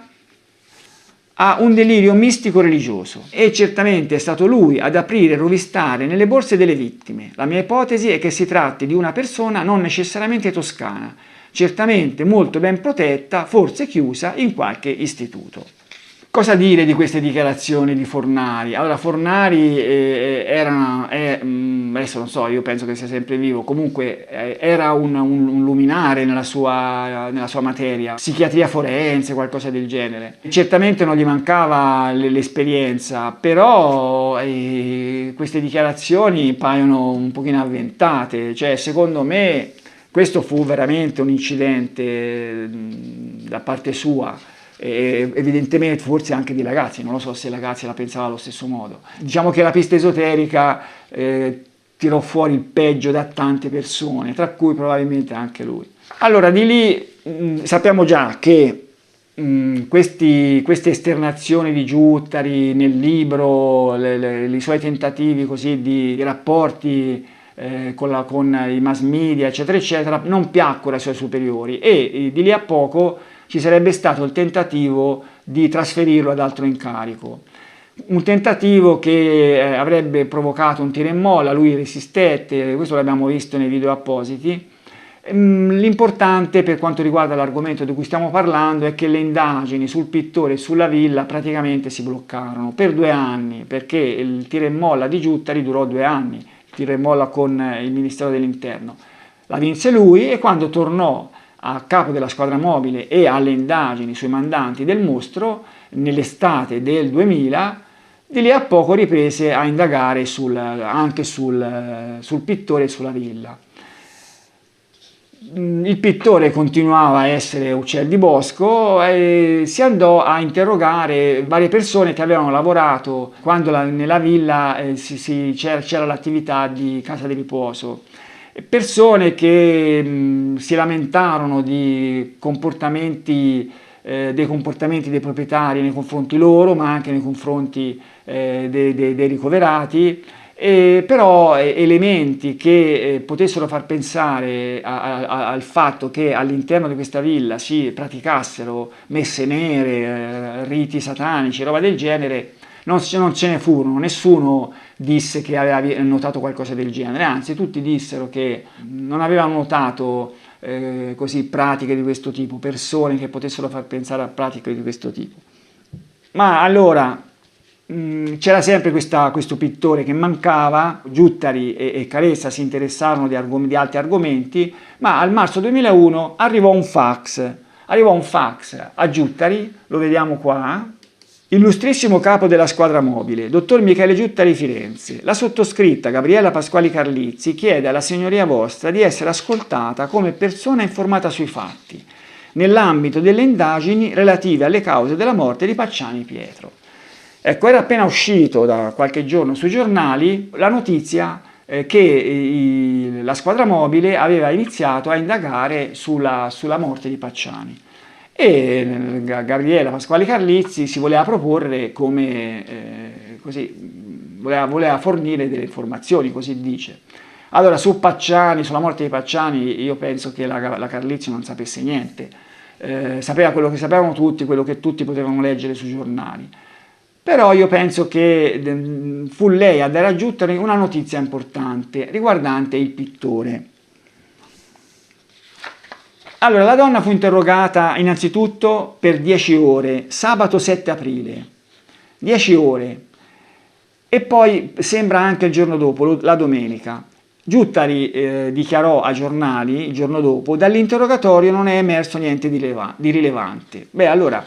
a un delirio mistico religioso e certamente è stato lui ad aprire e rovistare nelle borse delle vittime. La mia ipotesi è che si tratti di una persona non necessariamente toscana, certamente molto ben protetta, forse chiusa in qualche istituto. Cosa dire di queste dichiarazioni di Fornari? Allora, Fornari adesso non so, io penso che sia sempre vivo, comunque era un luminare nella sua materia, psichiatria forense, qualcosa del genere. Certamente non gli mancava l'esperienza, però queste dichiarazioni paiono un pochino avventate, cioè secondo me Questo fu veramente un incidente da parte sua, e evidentemente forse anche di ragazzi, non lo so se i ragazzi la pensavano allo stesso modo. Diciamo che la pista esoterica tirò fuori il peggio da tante persone, tra cui probabilmente anche lui. Allora di lì sappiamo già che queste esternazioni di Giuttari nel libro, i suoi tentativi così di rapporti con i mass media, eccetera, eccetera, non piacquero ai suoi superiori, e di lì a poco ci sarebbe stato il tentativo di trasferirlo ad altro incarico. Un tentativo che avrebbe provocato un tira e molla, lui resistette, questo l'abbiamo visto nei video appositi. L'importante per quanto riguarda l'argomento di cui stiamo parlando è che le indagini sul pittore e sulla villa praticamente si bloccarono per 2 anni, perché il tira e molla di Giuttari durò 2 anni, il tira e molla con il Ministero dell'Interno. La vinse lui, e quando tornò a capo della squadra mobile e alle indagini sui mandanti del mostro, nell'estate del 2000, di lì a poco riprese a indagare anche sul pittore e sulla villa. Il pittore continuava a essere uccel di bosco e si andò a interrogare varie persone che avevano lavorato quando nella villa c'era l'attività di casa di riposo. Persone che si lamentarono dei comportamenti dei proprietari nei confronti loro, ma anche nei confronti dei ricoverati, però elementi che potessero far pensare al fatto che all'interno di questa villa si praticassero messe nere, riti satanici, roba del genere, non ce ne furono. Nessuno disse che aveva notato qualcosa del genere, anzi tutti dissero che non avevano notato così pratiche di questo tipo, persone che potessero far pensare a pratiche di questo tipo. Ma allora c'era sempre questo pittore che mancava. Giuttari e Caressa si interessarono di altri argomenti, ma al marzo 2001 arrivò un fax a Giuttari, lo vediamo qua. Illustrissimo capo della squadra mobile, dottor Michele Giuttari Firenze, la sottoscritta Gabriella Pasquali Carlizzi chiede alla signoria vostra di essere ascoltata come persona informata sui fatti, nell'ambito delle indagini relative alle cause della morte di Pacciani Pietro. Ecco, era appena uscito da qualche giorno sui giornali la notizia che la squadra mobile aveva iniziato a indagare sulla morte di Pacciani. E Gabriella Pasquali Carlizzi si voleva proporre come, voleva fornire delle informazioni, così dice. Allora, su Pacciani, sulla morte di Pacciani, io penso che la Carlizzi non sapesse niente, sapeva quello che sapevano tutti, quello che tutti potevano leggere sui giornali. Però io penso che fu lei a dare a Giuttari una notizia importante riguardante il pittore. Allora, la donna fu interrogata innanzitutto per 10 ore, sabato 7 aprile, 10 ore, e poi sembra anche il giorno dopo, la domenica. Giuttari dichiarò ai giornali il giorno dopo: dall'interrogatorio non è emerso niente di rilevante. Beh, allora,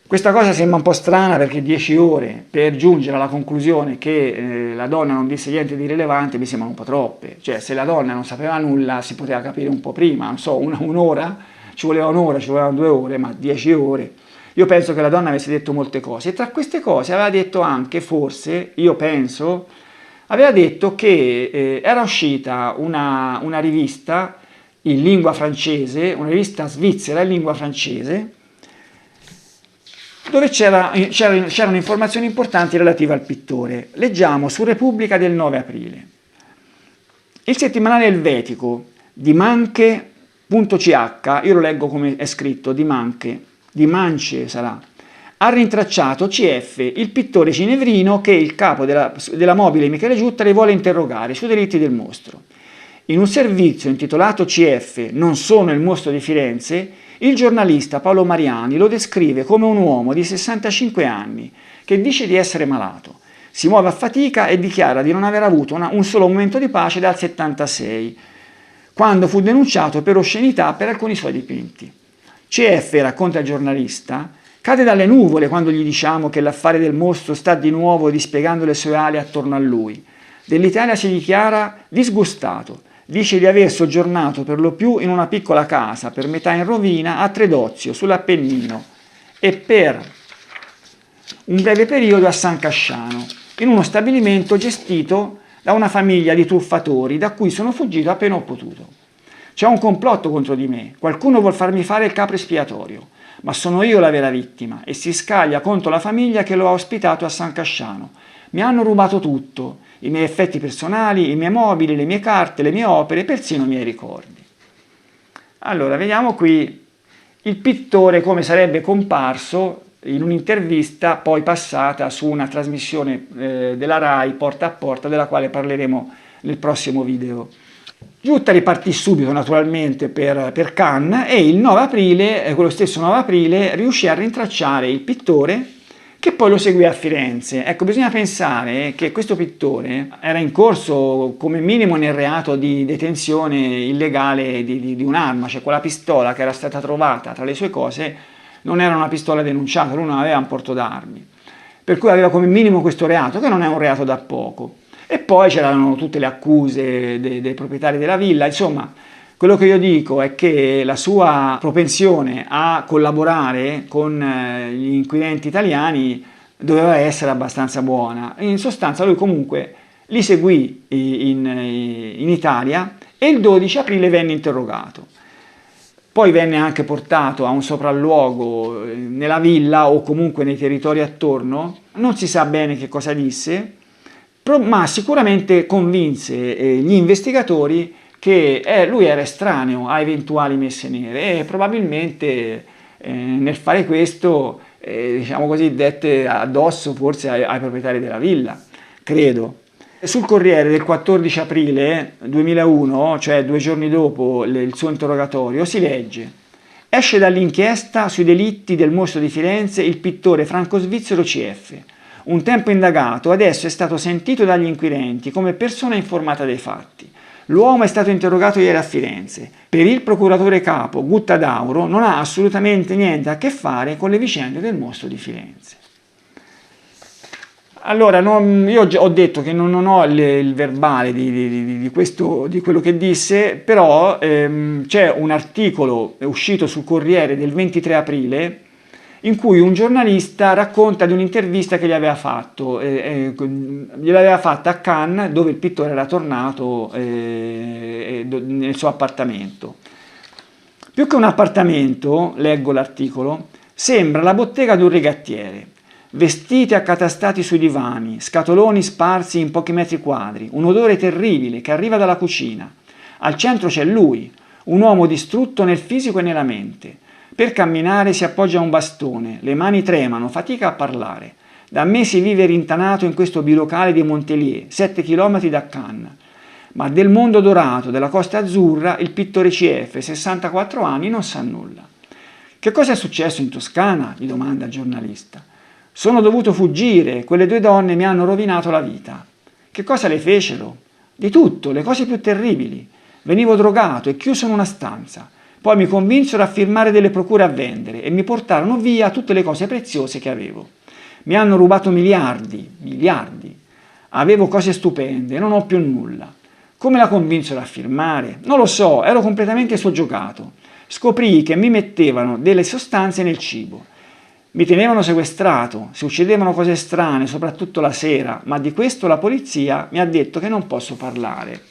questa cosa sembra un po' strana, perché 10 ore per giungere alla conclusione che la donna non disse niente di rilevante mi sembrano un po' troppe. Cioè, se la donna non sapeva nulla si poteva capire un po' prima, non so, un'ora, ci voleva un'ora, ci volevano 2 ore, ma 10 ore. Io penso che la donna avesse detto molte cose, e tra queste cose aveva detto anche, forse, io penso, aveva detto che era uscita una rivista in lingua francese, una rivista svizzera in lingua francese, dove c'erano informazioni importanti relative al pittore. Leggiamo su Repubblica del 9 aprile. Il settimanale elvetico di Manche.ch, io lo leggo come è scritto, di Mance sarà, ha rintracciato CF, il pittore cinevrino che il capo della mobile Michele Giuttari vuole interrogare sui delitti del mostro. In un servizio intitolato CF, non sono il mostro di Firenze, il giornalista Paolo Mariani lo descrive come un uomo di 65 anni che dice di essere malato, si muove a fatica e dichiara di non aver avuto un solo momento di pace dal 76, quando fu denunciato per oscenità per alcuni suoi dipinti. CF, racconta il giornalista, cade dalle nuvole quando gli diciamo che l'affare del mostro sta di nuovo dispiegando le sue ali attorno a lui. Dell'Italia si dichiara disgustato. Dice di aver soggiornato per lo più in una piccola casa, per metà in rovina, a Tredozio, sull'Appennino, e per un breve periodo a San Casciano, in uno stabilimento gestito da una famiglia di truffatori da cui sono fuggito appena ho potuto. C'è un complotto contro di me, qualcuno vuol farmi fare il capro espiatorio, ma sono io la vera vittima e si scaglia contro la famiglia che lo ha ospitato a San Casciano. Mi hanno rubato tutto, i miei effetti personali, i miei mobili, le mie carte, le mie opere, persino i miei ricordi. Allora, vediamo qui il pittore come sarebbe comparso in un'intervista poi passata su una trasmissione della RAI Porta a Porta, della quale parleremo nel prossimo video. Giutta ripartì subito naturalmente per Cannes e il 9 aprile, quello stesso 9 aprile, riuscì a rintracciare il pittore che poi lo seguì a Firenze. Ecco, bisogna pensare che questo pittore era in corso come minimo nel reato di detenzione illegale di un'arma, cioè quella pistola che era stata trovata tra le sue cose non era una pistola denunciata, lui non aveva un porto d'armi, per cui aveva come minimo questo reato, che non è un reato da poco. E poi c'erano tutte le accuse dei proprietari della villa, insomma, quello che io dico è che la sua propensione a collaborare con gli inquirenti italiani doveva essere abbastanza buona. In sostanza lui comunque li seguì in Italia e il 12 aprile venne interrogato. Poi venne anche portato a un sopralluogo nella villa o comunque nei territori attorno, non si sa bene che cosa disse, ma sicuramente convinse gli investigatori che lui era estraneo a eventuali messe nere e probabilmente nel fare questo, diciamo così, dette addosso forse ai proprietari della villa, credo. Sul Corriere del 14 aprile 2001, cioè 2 giorni dopo il suo interrogatorio, si legge: esce dall'inchiesta sui delitti del mostro di Firenze il pittore franco-svizzero CF. Un tempo indagato, adesso è stato sentito dagli inquirenti come persona informata dei fatti. L'uomo è stato interrogato ieri a Firenze. Per il procuratore capo Gutta Dauro non ha assolutamente niente a che fare con le vicende del mostro di Firenze. Allora, io ho detto che non ho il verbale di quello che disse, però c'è un articolo uscito sul Corriere del 23 aprile in cui un giornalista racconta di un'intervista che gli aveva fatto, gliel'aveva fatta a Cannes, dove il pittore era tornato nel suo appartamento. Più che un appartamento, leggo l'articolo, sembra la bottega di un rigattiere. Vestiti accatastati sui divani, scatoloni sparsi in pochi metri quadri, un odore terribile che arriva dalla cucina. Al centro c'è lui, un uomo distrutto nel fisico e nella mente. Per camminare si appoggia a un bastone, le mani tremano, fatica a parlare. Da mesi vive rintanato in questo bilocale di Montelier, 7 chilometri da Cannes. Ma del mondo dorato, della Costa Azzurra, il pittore CF, 64 anni, non sa nulla. Che cosa è successo in Toscana? Gli domanda il giornalista. Sono dovuto fuggire, quelle 2 donne mi hanno rovinato la vita. Che cosa le fecero? Di tutto, le cose più terribili. Venivo drogato e chiuso in una stanza. Poi mi convinsero a firmare delle procure a vendere e mi portarono via tutte le cose preziose che avevo. Mi hanno rubato miliardi. Avevo cose stupende e non ho più nulla. Come la convinsero a firmare? Non lo so, ero completamente soggiogato. Scoprì che mi mettevano delle sostanze nel cibo. Mi tenevano sequestrato, succedevano cose strane, soprattutto la sera, ma di questo la polizia mi ha detto che non posso parlare.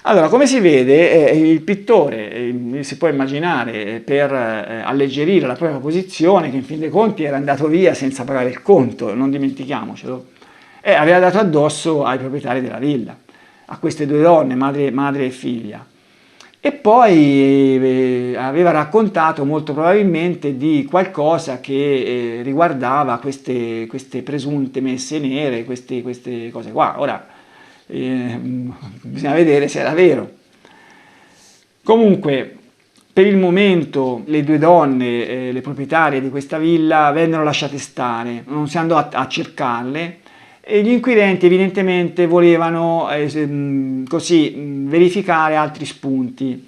Allora, come si vede, il pittore, si può immaginare, per alleggerire la propria posizione, che in fin dei conti era andato via senza pagare il conto, non dimentichiamocelo, aveva dato addosso ai proprietari della villa, a queste 2 donne, madre e figlia. E poi aveva raccontato molto probabilmente di qualcosa che riguardava queste presunte messe nere, queste cose qua. Ora, bisogna vedere se era vero. Comunque, per il momento le 2 donne, le proprietarie di questa villa, vennero lasciate stare, non si andò a cercarle e gli inquirenti evidentemente volevano così verificare altri spunti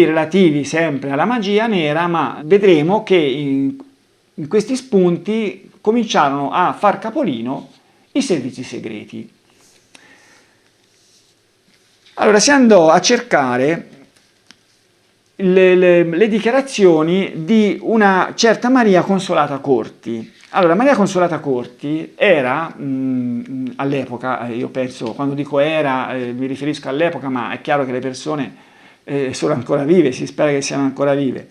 relativi sempre alla magia nera, ma vedremo che in questi spunti cominciarono a far capolino i servizi segreti. Allora si andò a cercare le dichiarazioni di una certa Maria Consolata Corti. Allora, Maria Consolata Corti era, all'epoca, io penso, quando dico era, mi riferisco all'epoca, ma è chiaro che le persone sono ancora vive, si spera che siano ancora vive.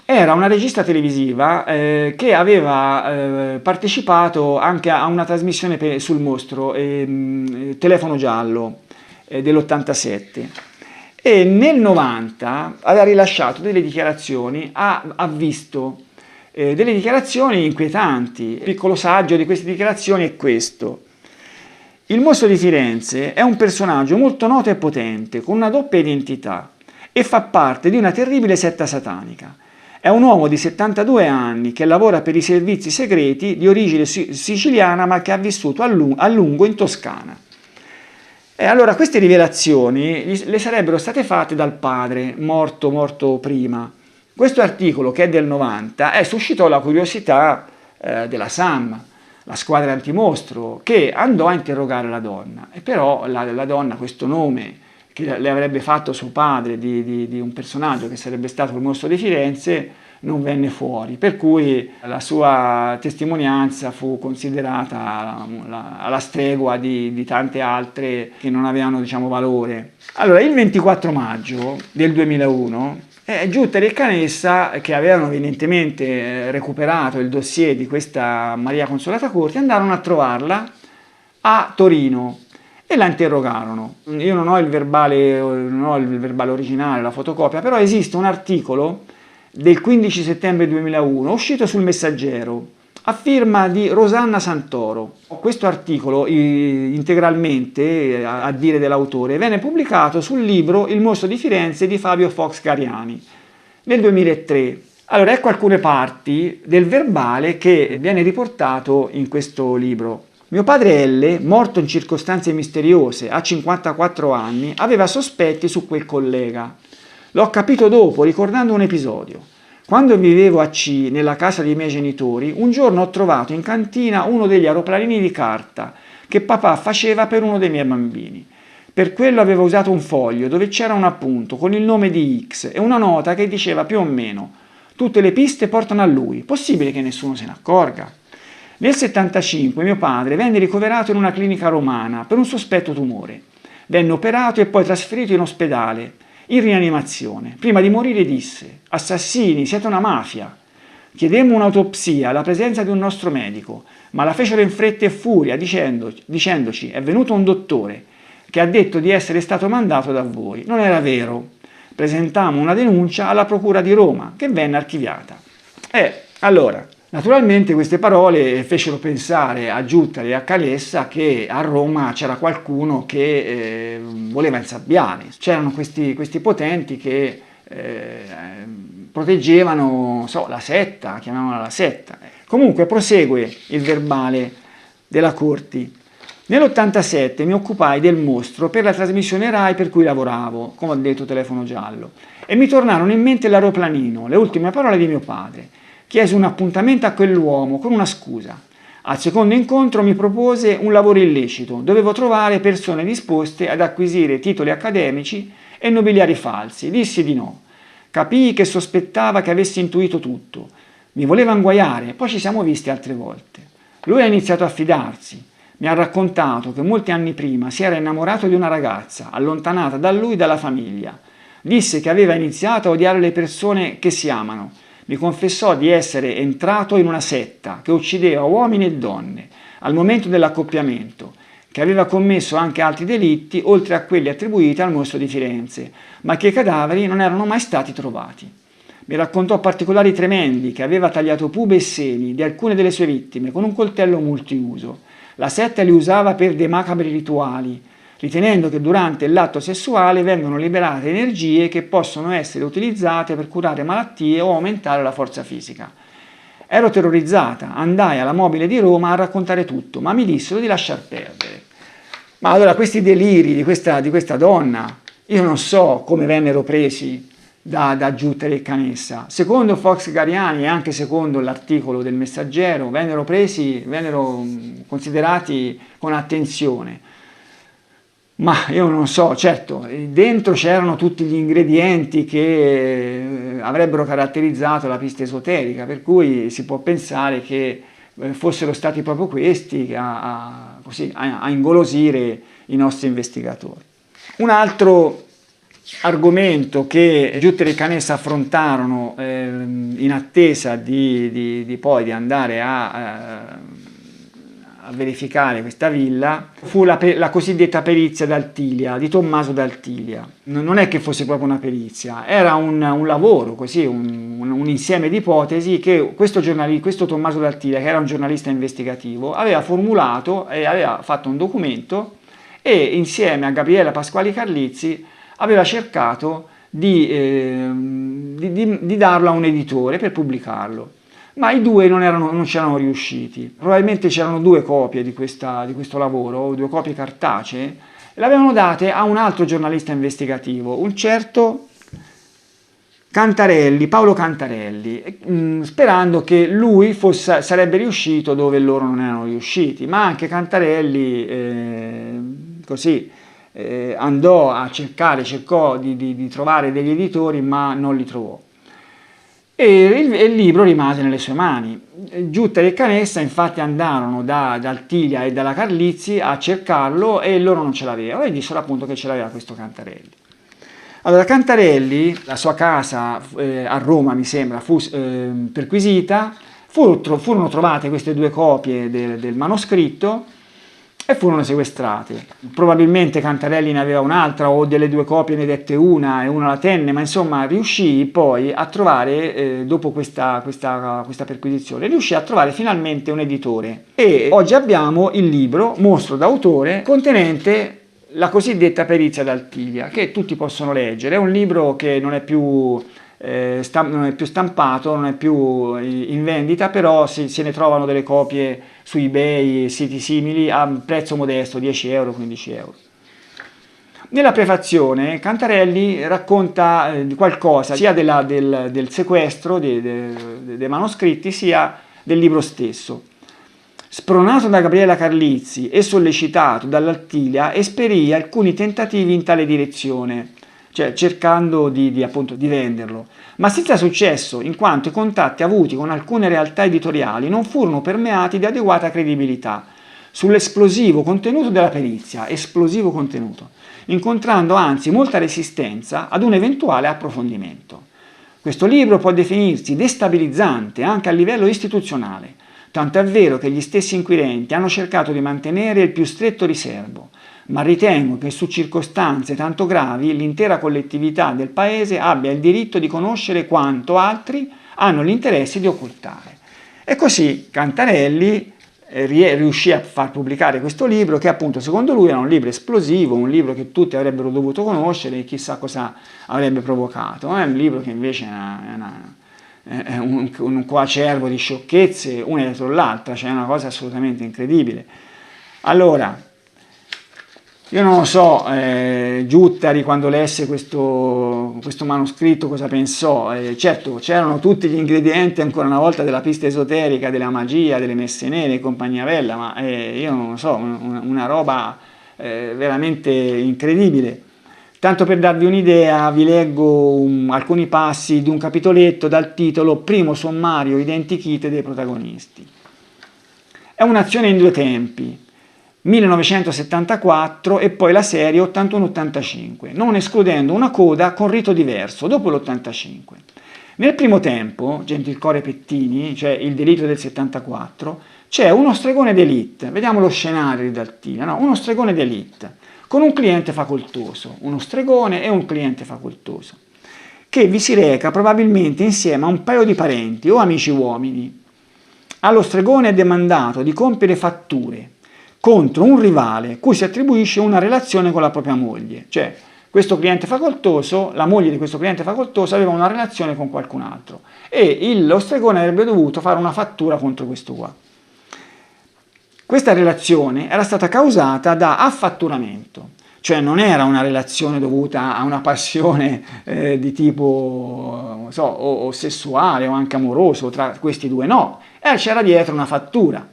Era una regista televisiva che aveva partecipato anche a una trasmissione sul mostro, Telefono Giallo, dell'87. E nel 90 aveva rilasciato delle dichiarazioni, ha visto delle dichiarazioni inquietanti. Il piccolo saggio di queste dichiarazioni è questo. Il mostro di Firenze è un personaggio molto noto e potente, con una doppia identità, e fa parte di una terribile setta satanica. È un uomo di 72 anni che lavora per i servizi segreti di origine siciliana ma che ha vissuto a lungo in Toscana. E allora queste rivelazioni le sarebbero state fatte dal padre, morto prima. Questo articolo, che è del 90, suscitò la curiosità della SAM, la squadra antimostro, che andò a interrogare la donna. E però la donna, questo nome che le avrebbe fatto suo padre di un personaggio che sarebbe stato il mostro di Firenze, non venne fuori, per cui la sua testimonianza fu considerata alla stregua di tante altre che non avevano, diciamo, valore. Allora, il 24 maggio del 2001, Giuttari e Canessa, che avevano evidentemente recuperato il dossier di questa Maria Consolata Corti, andarono a trovarla a Torino e la interrogarono. Io non ho il verbale originale, la fotocopia, però esiste un articolo del 15 settembre 2001, uscito sul Messaggero, a firma di Rosanna Santoro. Questo articolo, integralmente, a dire dell'autore, venne pubblicato sul libro Il mostro di Firenze di Fabio Fox Cariani, nel 2003. Allora, ecco alcune parti del verbale che viene riportato in questo libro. Mio padre L, morto in circostanze misteriose a 54 anni, aveva sospetti su quel collega. L'ho capito dopo, ricordando un episodio. Quando vivevo a C, nella casa dei miei genitori, un giorno ho trovato in cantina uno degli aeroplanini di carta che papà faceva per uno dei miei bambini. Per quello aveva usato un foglio dove c'era un appunto con il nome di X e una nota che diceva più o meno: tutte le piste portano a lui, possibile che nessuno se ne accorga? Nel 75 mio padre venne ricoverato in una clinica romana per un sospetto tumore. Venne operato e poi trasferito in ospedale, in rianimazione. Prima di morire disse: assassini, siete una mafia. Chiedemmo un'autopsia alla presenza di un nostro medico, ma la fecero in fretta e furia dicendoci: è venuto un dottore che ha detto di essere stato mandato da voi. Non era vero. Presentammo una denuncia alla procura di Roma che venne archiviata. Allora, naturalmente queste parole fecero pensare a Giuttari e a Canessa che a Roma c'era qualcuno che voleva insabbiare. C'erano questi potenti che proteggevano la setta, chiamiamola la setta. Comunque prosegue il verbale della Corti. Nell'87 mi occupai del mostro per la trasmissione Rai per cui lavoravo, come ho detto, Telefono Giallo, e mi tornarono in mente l'aeroplanino, le ultime parole di mio padre. Chiesi un appuntamento a quell'uomo con una scusa. Al secondo incontro mi propose un lavoro illecito. Dovevo trovare persone disposte ad acquisire titoli accademici e nobiliari falsi. Dissi di no. Capii che sospettava che avessi intuito tutto. Mi voleva inguaiare, poi ci siamo visti altre volte. Lui ha iniziato a fidarsi. Mi ha raccontato che molti anni prima si era innamorato di una ragazza, allontanata da lui e dalla famiglia. Disse che aveva iniziato a odiare le persone che si amano. Mi confessò di essere entrato in una setta che uccideva uomini e donne al momento dell'accoppiamento, che aveva commesso anche altri delitti oltre a quelli attribuiti al mostro di Firenze, ma che i cadaveri non erano mai stati trovati. Mi raccontò particolari tremendi, che aveva tagliato pube e seni di alcune delle sue vittime con un coltello multiuso. La setta li usava per dei macabri rituali, ritenendo che durante l'atto sessuale vengono liberate energie che possono essere utilizzate per curare malattie o aumentare la forza fisica. Ero terrorizzata, andai alla Mobile di Roma a raccontare tutto, ma mi dissero di lasciar perdere. Ma allora questi deliri di questa donna, io non so come vennero presi da Giuttari e Canessa. Secondo Fox Cariani e anche secondo l'articolo del Messaggero vennero considerati con attenzione. Ma io non so, certo, dentro c'erano tutti gli ingredienti che avrebbero caratterizzato la pista esoterica, per cui si può pensare che fossero stati proprio questi a ingolosire i nostri investigatori. Un altro argomento che Giuttera e Canessa affrontarono in attesa di poi di andare a verificare questa villa fu la cosiddetta perizia d'Altilia, di Tommaso d'Altilia. Non è che fosse proprio una perizia, era un lavoro, così, un insieme di ipotesi che questo Tommaso d'Altilia, che era un giornalista investigativo, aveva formulato e aveva fatto un documento e insieme a Gabriele Pasquali Carlizzi aveva cercato di darlo a un editore per pubblicarlo. Ma i due non c'erano riusciti. Probabilmente c'erano due copie di questo lavoro, due copie cartacee, e le avevano date a un altro giornalista investigativo, un certo Cantarelli, Paolo Cantarelli, sperando che lui sarebbe riuscito dove loro non erano riusciti. Ma anche Cantarelli andò a cercò di trovare degli editori, ma non li trovò. E il libro rimase nelle sue mani. Giuttera e Canessa infatti andarono da Altilia e dalla Carlizzi a cercarlo e loro non ce l'avevano, e dissero appunto che ce l'aveva questo Cantarelli. Allora Cantarelli, la sua casa a Roma mi sembra fu perquisita, furono trovate queste due copie del manoscritto e furono sequestrate. Probabilmente Cantarelli ne aveva un'altra, o delle due copie ne dette una e una la tenne, ma insomma riuscì poi a trovare, dopo questa perquisizione, riuscì a trovare finalmente un editore. E oggi abbiamo il libro, mostro d'autore, contenente la cosiddetta perizia d'Altilia, che tutti possono leggere. È un libro che non è più stampato, non è più in vendita, però se ne trovano delle copie su eBay, siti simili, a prezzo modesto, 10 euro, 15 euro. Nella prefazione Cantarelli racconta qualcosa sia del sequestro dei manoscritti, sia del libro stesso. Spronato da Gabriela Carlizzi e sollecitato dall'Altilia, esperì alcuni tentativi in tale direzione, cioè cercando appunto di venderlo, ma senza successo, in quanto i contatti avuti con alcune realtà editoriali non furono permeati di adeguata credibilità sull'esplosivo contenuto della perizia, incontrando anzi molta resistenza ad un eventuale approfondimento. Questo libro può definirsi destabilizzante anche a livello istituzionale, tanto è vero che gli stessi inquirenti hanno cercato di mantenere il più stretto riserbo, ma ritengo che su circostanze tanto gravi l'intera collettività del Paese abbia il diritto di conoscere quanto altri hanno l'interesse di occultare. E così Cantarelli riuscì a far pubblicare questo libro, che appunto secondo lui era un libro esplosivo, un libro che tutti avrebbero dovuto conoscere e chissà cosa avrebbe provocato. È un libro che invece è un coacervo di sciocchezze una dietro l'altra, cioè è una cosa assolutamente incredibile. Allora, io non lo so, Giuttari quando lesse questo manoscritto cosa pensò. Certo, c'erano tutti gli ingredienti ancora una volta della pista esoterica, della magia, delle messe nere e compagnia bella, ma io non lo so, una roba veramente incredibile. Tanto per darvi un'idea, vi leggo alcuni passi di un capitoletto dal titolo Primo sommario identikit dei protagonisti. È un'azione in due tempi, 1974 e poi la serie 81-85, non escludendo una coda con rito diverso dopo l'85. Nel primo tempo, Gentilcore Pettini, cioè Il delitto del 74, c'è uno stregone d'élite, vediamo lo scenario di D'Altilia, no? Uno stregone d'élite con un cliente facoltoso, uno stregone e un cliente facoltoso, che vi si reca probabilmente insieme a un paio di parenti o amici uomini. Allo stregone è demandato di compiere fatture contro un rivale cui si attribuisce una relazione con la propria moglie, cioè questo cliente facoltoso, la moglie di questo cliente facoltoso aveva una relazione con qualcun altro e lo stregone avrebbe dovuto fare una fattura contro questo qua. Questa relazione era stata causata da affatturamento, cioè non era una relazione dovuta a una passione di tipo non so, o sessuale o anche amoroso tra questi due, no, c'era dietro una fattura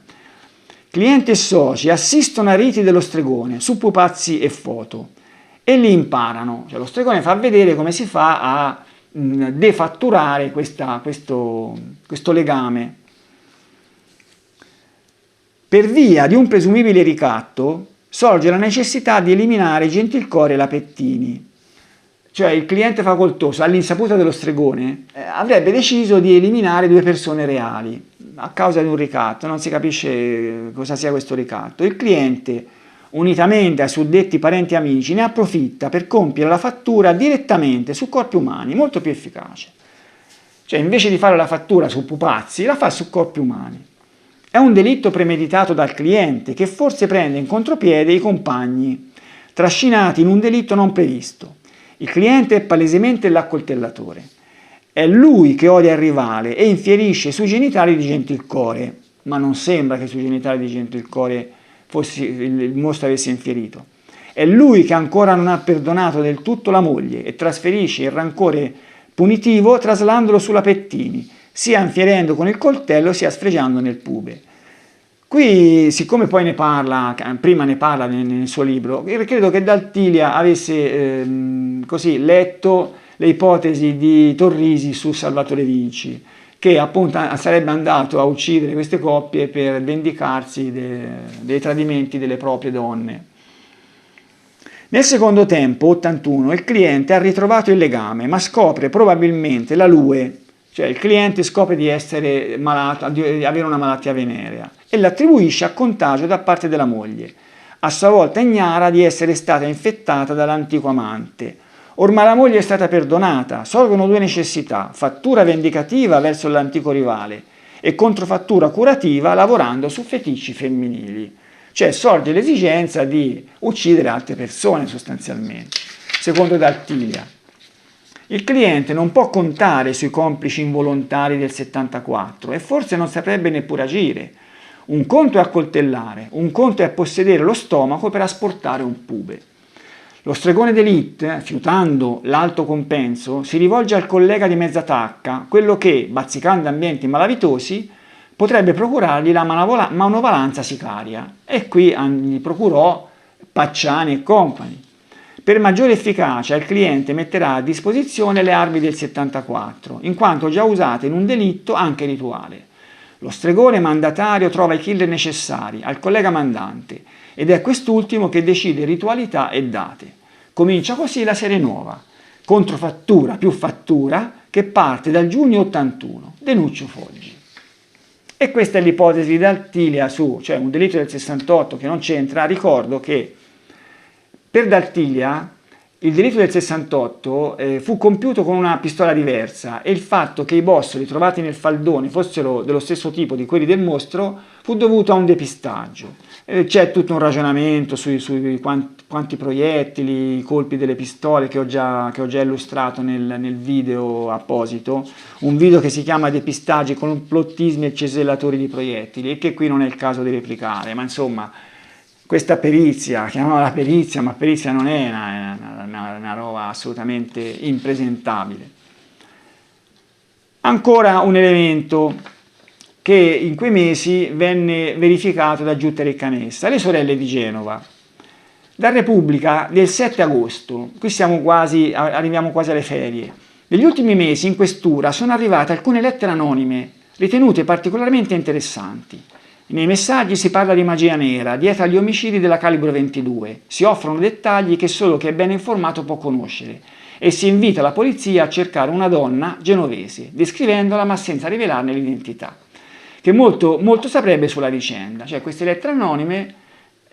Clienti e soci assistono a riti dello stregone su pupazzi e foto e li imparano. Cioè, lo stregone fa vedere come si fa a defatturare questo legame. Per via di un presumibile ricatto sorge la necessità di eliminare Gentilcore e Lapettini. Cioè il cliente facoltoso, all'insaputa dello stregone, avrebbe deciso di eliminare due persone reali a causa di un ricatto, non si capisce cosa sia questo ricatto. Il cliente, unitamente ai suddetti parenti e amici, ne approfitta per compiere la fattura direttamente su corpi umani, molto più efficace. Cioè invece di fare la fattura su pupazzi, la fa su corpi umani. È un delitto premeditato dal cliente che forse prende in contropiede i compagni, trascinati in un delitto non previsto. Il cliente è palesemente l'accoltellatore. È lui che odia il rivale e infierisce sui genitali di Gentilcore, ma non sembra che sui genitali di Gentilcore il mostro avesse infierito. È lui che ancora non ha perdonato del tutto la moglie e trasferisce il rancore punitivo traslandolo sulla Pettini, sia infierendo con il coltello sia sfregiando nel pube. Qui, siccome poi prima ne parla nel suo libro, credo che Daltilia avesse così letto le ipotesi di Torrisi su Salvatore Vinci, che appunto sarebbe andato a uccidere queste coppie per vendicarsi dei tradimenti delle proprie donne. Nel secondo tempo, 81, il cliente ha ritrovato il legame, ma scopre probabilmente la lue. Cioè il cliente scopre di essere malato, di avere una malattia venerea e l'attribuisce a contagio da parte della moglie. A sua volta ignara di essere stata infettata dall'antico amante. Ormai la moglie è stata perdonata, sorgono due necessità: fattura vendicativa verso l'antico rivale e controfattura curativa lavorando su feticci femminili. Cioè sorge l'esigenza di uccidere altre persone sostanzialmente, secondo Daltilia. Il cliente non può contare sui complici involontari del 74 e forse non saprebbe neppure agire. Un conto è accoltellare, un conto è possedere lo stomaco per asportare un pube. Lo stregone d'élite, fiutando l'alto compenso, si rivolge al collega di mezza tacca, quello che, bazzicando ambienti malavitosi, potrebbe procurargli la manovalanza sicaria. E qui gli procurò Pacciani e compagni. Per maggiore efficacia il cliente metterà a disposizione le armi del 74, in quanto già usate in un delitto anche rituale. Lo stregone mandatario trova i killer necessari al collega mandante ed è quest'ultimo che decide ritualità e date. Comincia così la serie nuova, controfattura più fattura, che parte dal giugno 81, Denuccio Foggi. E questa è l'ipotesi di Daltilia cioè un delitto del 68 che non c'entra. Ricordo che per Daltilia il delitto del 68 fu compiuto con una pistola diversa e il fatto che i bossoli trovati nel faldone fossero dello stesso tipo di quelli del mostro fu dovuto a un depistaggio. C'è tutto un ragionamento sui quanti proiettili, i colpi delle pistole che ho già illustrato nel video apposito, un video che si chiama Depistaggi, complottismi e cesellatori di proiettili e che qui non è il caso di replicare, ma insomma questa perizia, chiamiamola perizia, ma perizia non è una roba assolutamente impresentabile. Ancora un elemento che in quei mesi venne verificato da Giuttera e Canessa, le sorelle di Genova. Da Repubblica del 7 agosto, qui arriviamo quasi alle ferie, negli ultimi mesi in questura sono arrivate alcune lettere anonime ritenute particolarmente interessanti. Nei messaggi si parla di magia nera, dietro agli omicidi della Calibro 22, si offrono dettagli che solo chi è ben informato può conoscere e si invita la polizia a cercare una donna genovese, descrivendola ma senza rivelarne l'identità, che molto saprebbe sulla vicenda. Cioè queste lettere anonime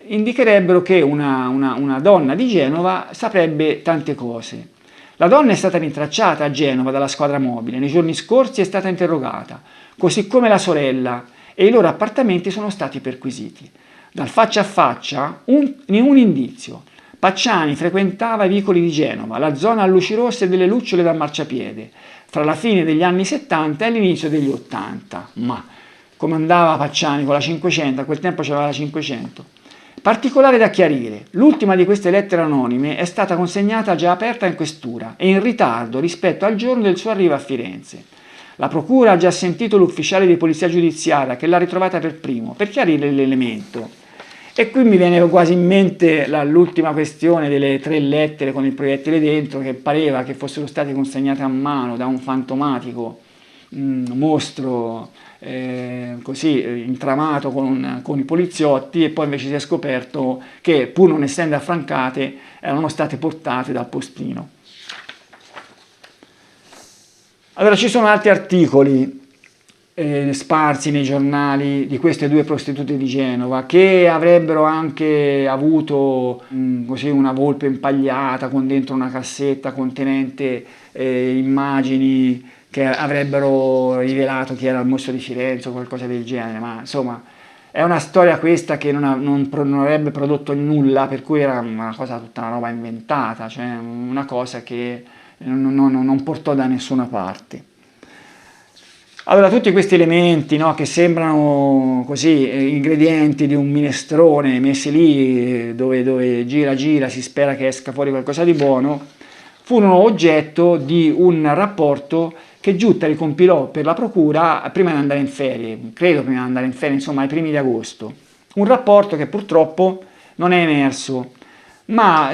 indicherebbero che una donna di Genova saprebbe tante cose. La donna è stata rintracciata a Genova dalla squadra mobile, nei giorni scorsi è stata interrogata, così come la sorella, e i loro appartamenti sono stati perquisiti. Dal faccia a faccia un indizio. Pacciani frequentava i vicoli di Genova, la zona a luci rosse delle lucciole da marciapiede, fra la fine degli anni 70 e l'inizio degli 80. Ma come andava Pacciani con la 500? A quel tempo c'aveva la 500. Particolare da chiarire, l'ultima di queste lettere anonime è stata consegnata già aperta in questura e in ritardo rispetto al giorno del suo arrivo a Firenze. La procura ha già sentito l'ufficiale di polizia giudiziaria che l'ha ritrovata per primo, per chiarire l'elemento. E qui mi viene quasi in mente l'ultima questione delle 3 lettere con il proiettile dentro, che pareva che fossero state consegnate a mano da un fantomatico mostro così intramato con i poliziotti, e poi invece si è scoperto che, pur non essendo affrancate, erano state portate dal postino. Allora, ci sono altri articoli sparsi nei giornali di queste 2 prostitute di Genova, che avrebbero anche avuto così una volpe impagliata con dentro una cassetta contenente immagini che avrebbero rivelato chi era il mostro di Firenze o qualcosa del genere, ma insomma è una storia questa che non avrebbe prodotto nulla, per cui era una cosa, tutta una roba inventata, cioè una cosa che non portò da nessuna parte. Allora, tutti questi elementi, no, che sembrano così ingredienti di un minestrone messi lì dove gira gira, si spera che esca fuori qualcosa di buono, furono oggetto di un rapporto che Giuttari compilò per la procura prima di andare in ferie, credo prima di andare in ferie, insomma ai primi di agosto. Un rapporto che purtroppo non è emerso, ma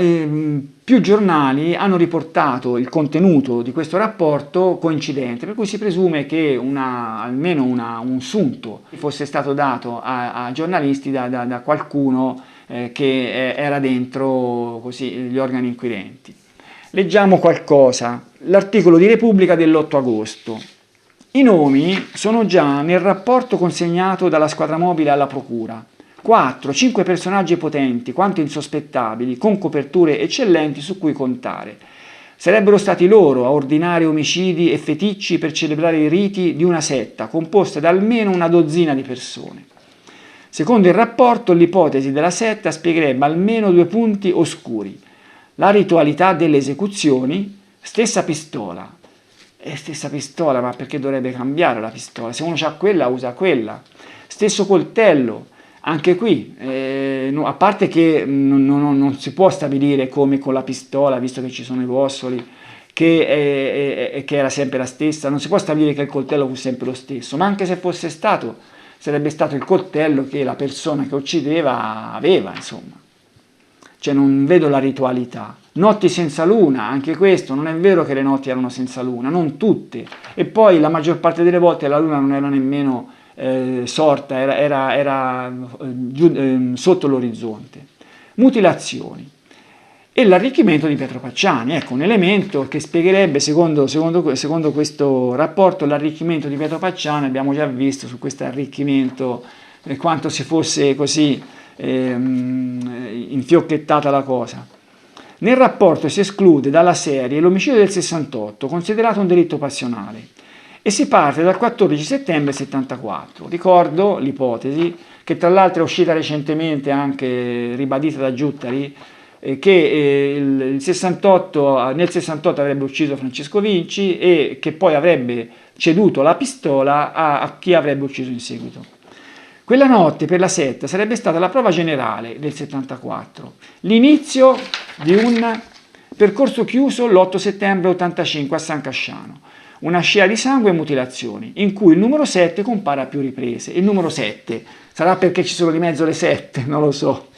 più giornali hanno riportato il contenuto di questo rapporto coincidente, per cui si presume che almeno un sunto fosse stato dato a giornalisti da qualcuno che era dentro così, gli organi inquirenti. Leggiamo qualcosa, l'articolo di Repubblica dell'8 agosto. I nomi sono già nel rapporto consegnato dalla squadra mobile alla procura. 4-5 personaggi potenti quanto insospettabili, con coperture eccellenti su cui contare. Sarebbero stati loro a ordinare omicidi e feticci per celebrare i riti di una setta composta da almeno una dozzina di persone. Secondo il rapporto, l'ipotesi della setta spiegherebbe almeno 2 punti oscuri. La ritualità delle esecuzioni, stessa pistola. Stessa pistola, ma perché dovrebbe cambiare la pistola? Se uno ha quella, usa quella. Stesso coltello. Anche qui, a parte che non si può stabilire come con la pistola, visto che ci sono i bossoli, che era sempre la stessa, non si può stabilire che il coltello fu sempre lo stesso, ma anche se fosse stato, sarebbe stato il coltello che la persona che uccideva aveva, insomma. Cioè non vedo la ritualità. Notti senza luna, anche questo, non è vero che le notti erano senza luna, non tutte. E poi la maggior parte delle volte la luna non era nemmeno sorta, era sotto l'orizzonte. Mutilazioni e l'arricchimento di Pietro Pacciani, ecco un elemento che spiegherebbe, secondo questo rapporto, l'arricchimento di Pietro Pacciani. Abbiamo già visto su questo arricchimento quanto si fosse così infiocchettata la cosa. Nel rapporto si esclude dalla serie l'omicidio del 68, considerato un delitto passionale, e si parte dal 14 settembre 74. Ricordo l'ipotesi, che tra l'altro è uscita recentemente anche ribadita da Giuttari, che nel 68 avrebbe ucciso Francesco Vinci e che poi avrebbe ceduto la pistola a chi avrebbe ucciso in seguito. Quella notte per la setta sarebbe stata la prova generale del 74, l'inizio di un percorso chiuso l'8 settembre 85 a San Casciano, una scia di sangue e mutilazioni, in cui il numero 7 compare a più riprese. Il numero 7 sarà perché ci sono di mezzo le 7, non lo so.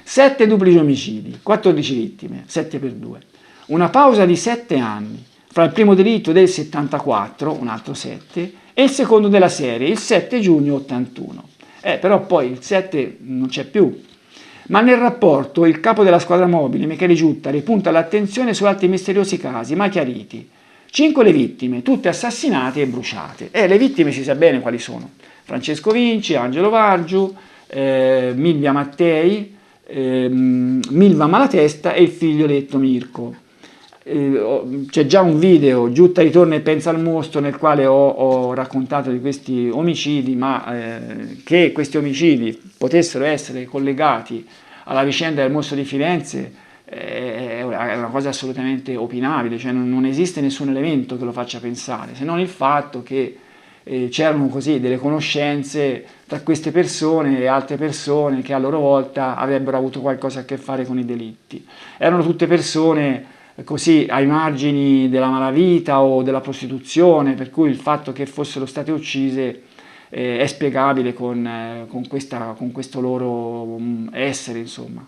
7 duplici omicidi, 14 vittime, 7 per 2. Una pausa di 7 anni fra il primo delitto del 74, un altro 7, e il secondo della serie, il 7 giugno 81. Però poi il 7 non c'è più. Ma nel rapporto il capo della squadra mobile, Michele Giuttari, punta l'attenzione su altri misteriosi casi mai chiariti. 5 le vittime, tutte assassinate e bruciate. Le vittime si sa bene quali sono. Francesco Vinci, Angelo Vargiu, Milvia Mattei, Milva Malatesta e il figlioletto Mirko. C'è già un video, Giuttari torna e pensa al mostro, nel quale ho raccontato di questi omicidi, ma che questi omicidi potessero essere collegati alla vicenda del mostro di Firenze è una cosa assolutamente opinabile, cioè non esiste nessun elemento che lo faccia pensare, se non il fatto che c'erano così delle conoscenze tra queste persone e altre persone che a loro volta avrebbero avuto qualcosa a che fare con i delitti. Erano tutte persone così ai margini della malavita o della prostituzione, per cui il fatto che fossero state uccise è spiegabile con questo loro essere, insomma.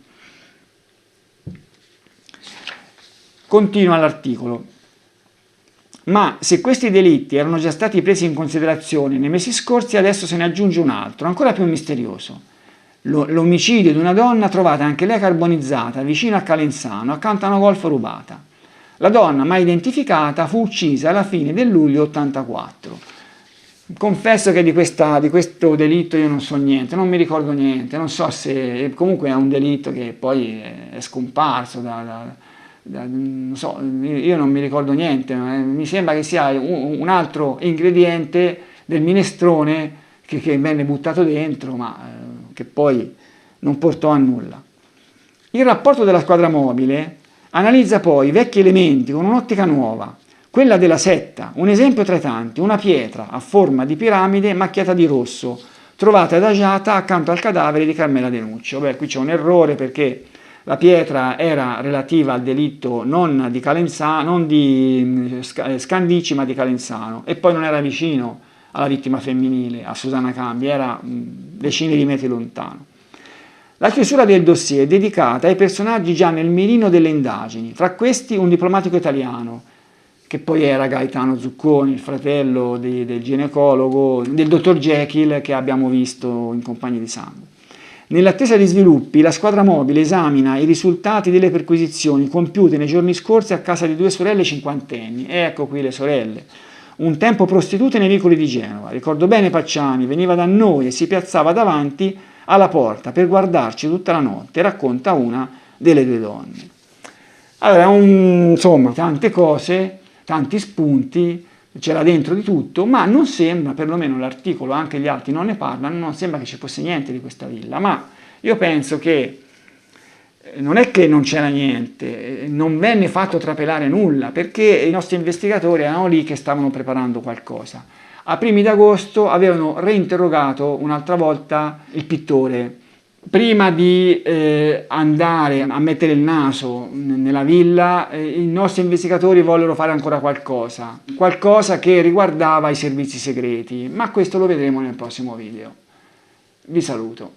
Continua l'articolo. Ma se questi delitti erano già stati presi in considerazione nei mesi scorsi, adesso se ne aggiunge un altro, ancora più misterioso. L'omicidio di una donna trovata anche lei carbonizzata vicino a Calenzano, accanto a una Golf rubata. La donna, mai identificata, fu uccisa alla fine del luglio 84. Confesso che di questo delitto io non so niente, non mi ricordo niente, non so se comunque è un delitto che poi è scomparso non so, io non mi ricordo niente, mi sembra che sia un altro ingrediente del minestrone che venne buttato dentro, ma che poi non portò a nulla. Il rapporto della squadra mobile analizza poi vecchi elementi con un'ottica nuova, quella della setta, un esempio tra i tanti, una pietra a forma di piramide macchiata di rosso, trovata adagiata accanto al cadavere di Carmela De Nuccio. Beh, qui c'è un errore perché la pietra era relativa al delitto non di Calenzano, non di Scandicci, ma di Calenzano, e poi non era vicino alla vittima femminile, a Susanna Cambi, era decine di metri lontano. La chiusura del dossier è dedicata ai personaggi già nel mirino delle indagini, tra questi un diplomatico italiano, che poi era Gaetano Zucconi, il fratello del ginecologo, del dottor Jekyll che abbiamo visto in Compagni di Sangue. Nell'attesa di sviluppi, la squadra mobile esamina i risultati delle perquisizioni compiute nei giorni scorsi a casa di due sorelle cinquantenni. Ecco qui le sorelle. Un tempo prostitute nei vicoli di Genova. Ricordo bene Pacciani, veniva da noi e si piazzava davanti alla porta per guardarci tutta la notte, racconta una delle due donne. Allora, insomma, tante cose, tanti spunti, c'era dentro di tutto, ma non sembra, perlomeno l'articolo, anche gli altri non ne parlano, non sembra che ci fosse niente di questa villa, ma io penso che non è che non c'era niente, non venne fatto trapelare nulla, perché i nostri investigatori erano lì che stavano preparando qualcosa. A primi d'agosto avevano reinterrogato un'altra volta il pittore. Prima di andare a mettere il naso nella villa, i nostri investigatori vollero fare ancora qualcosa che riguardava i servizi segreti, ma questo lo vedremo nel prossimo video. Vi saluto.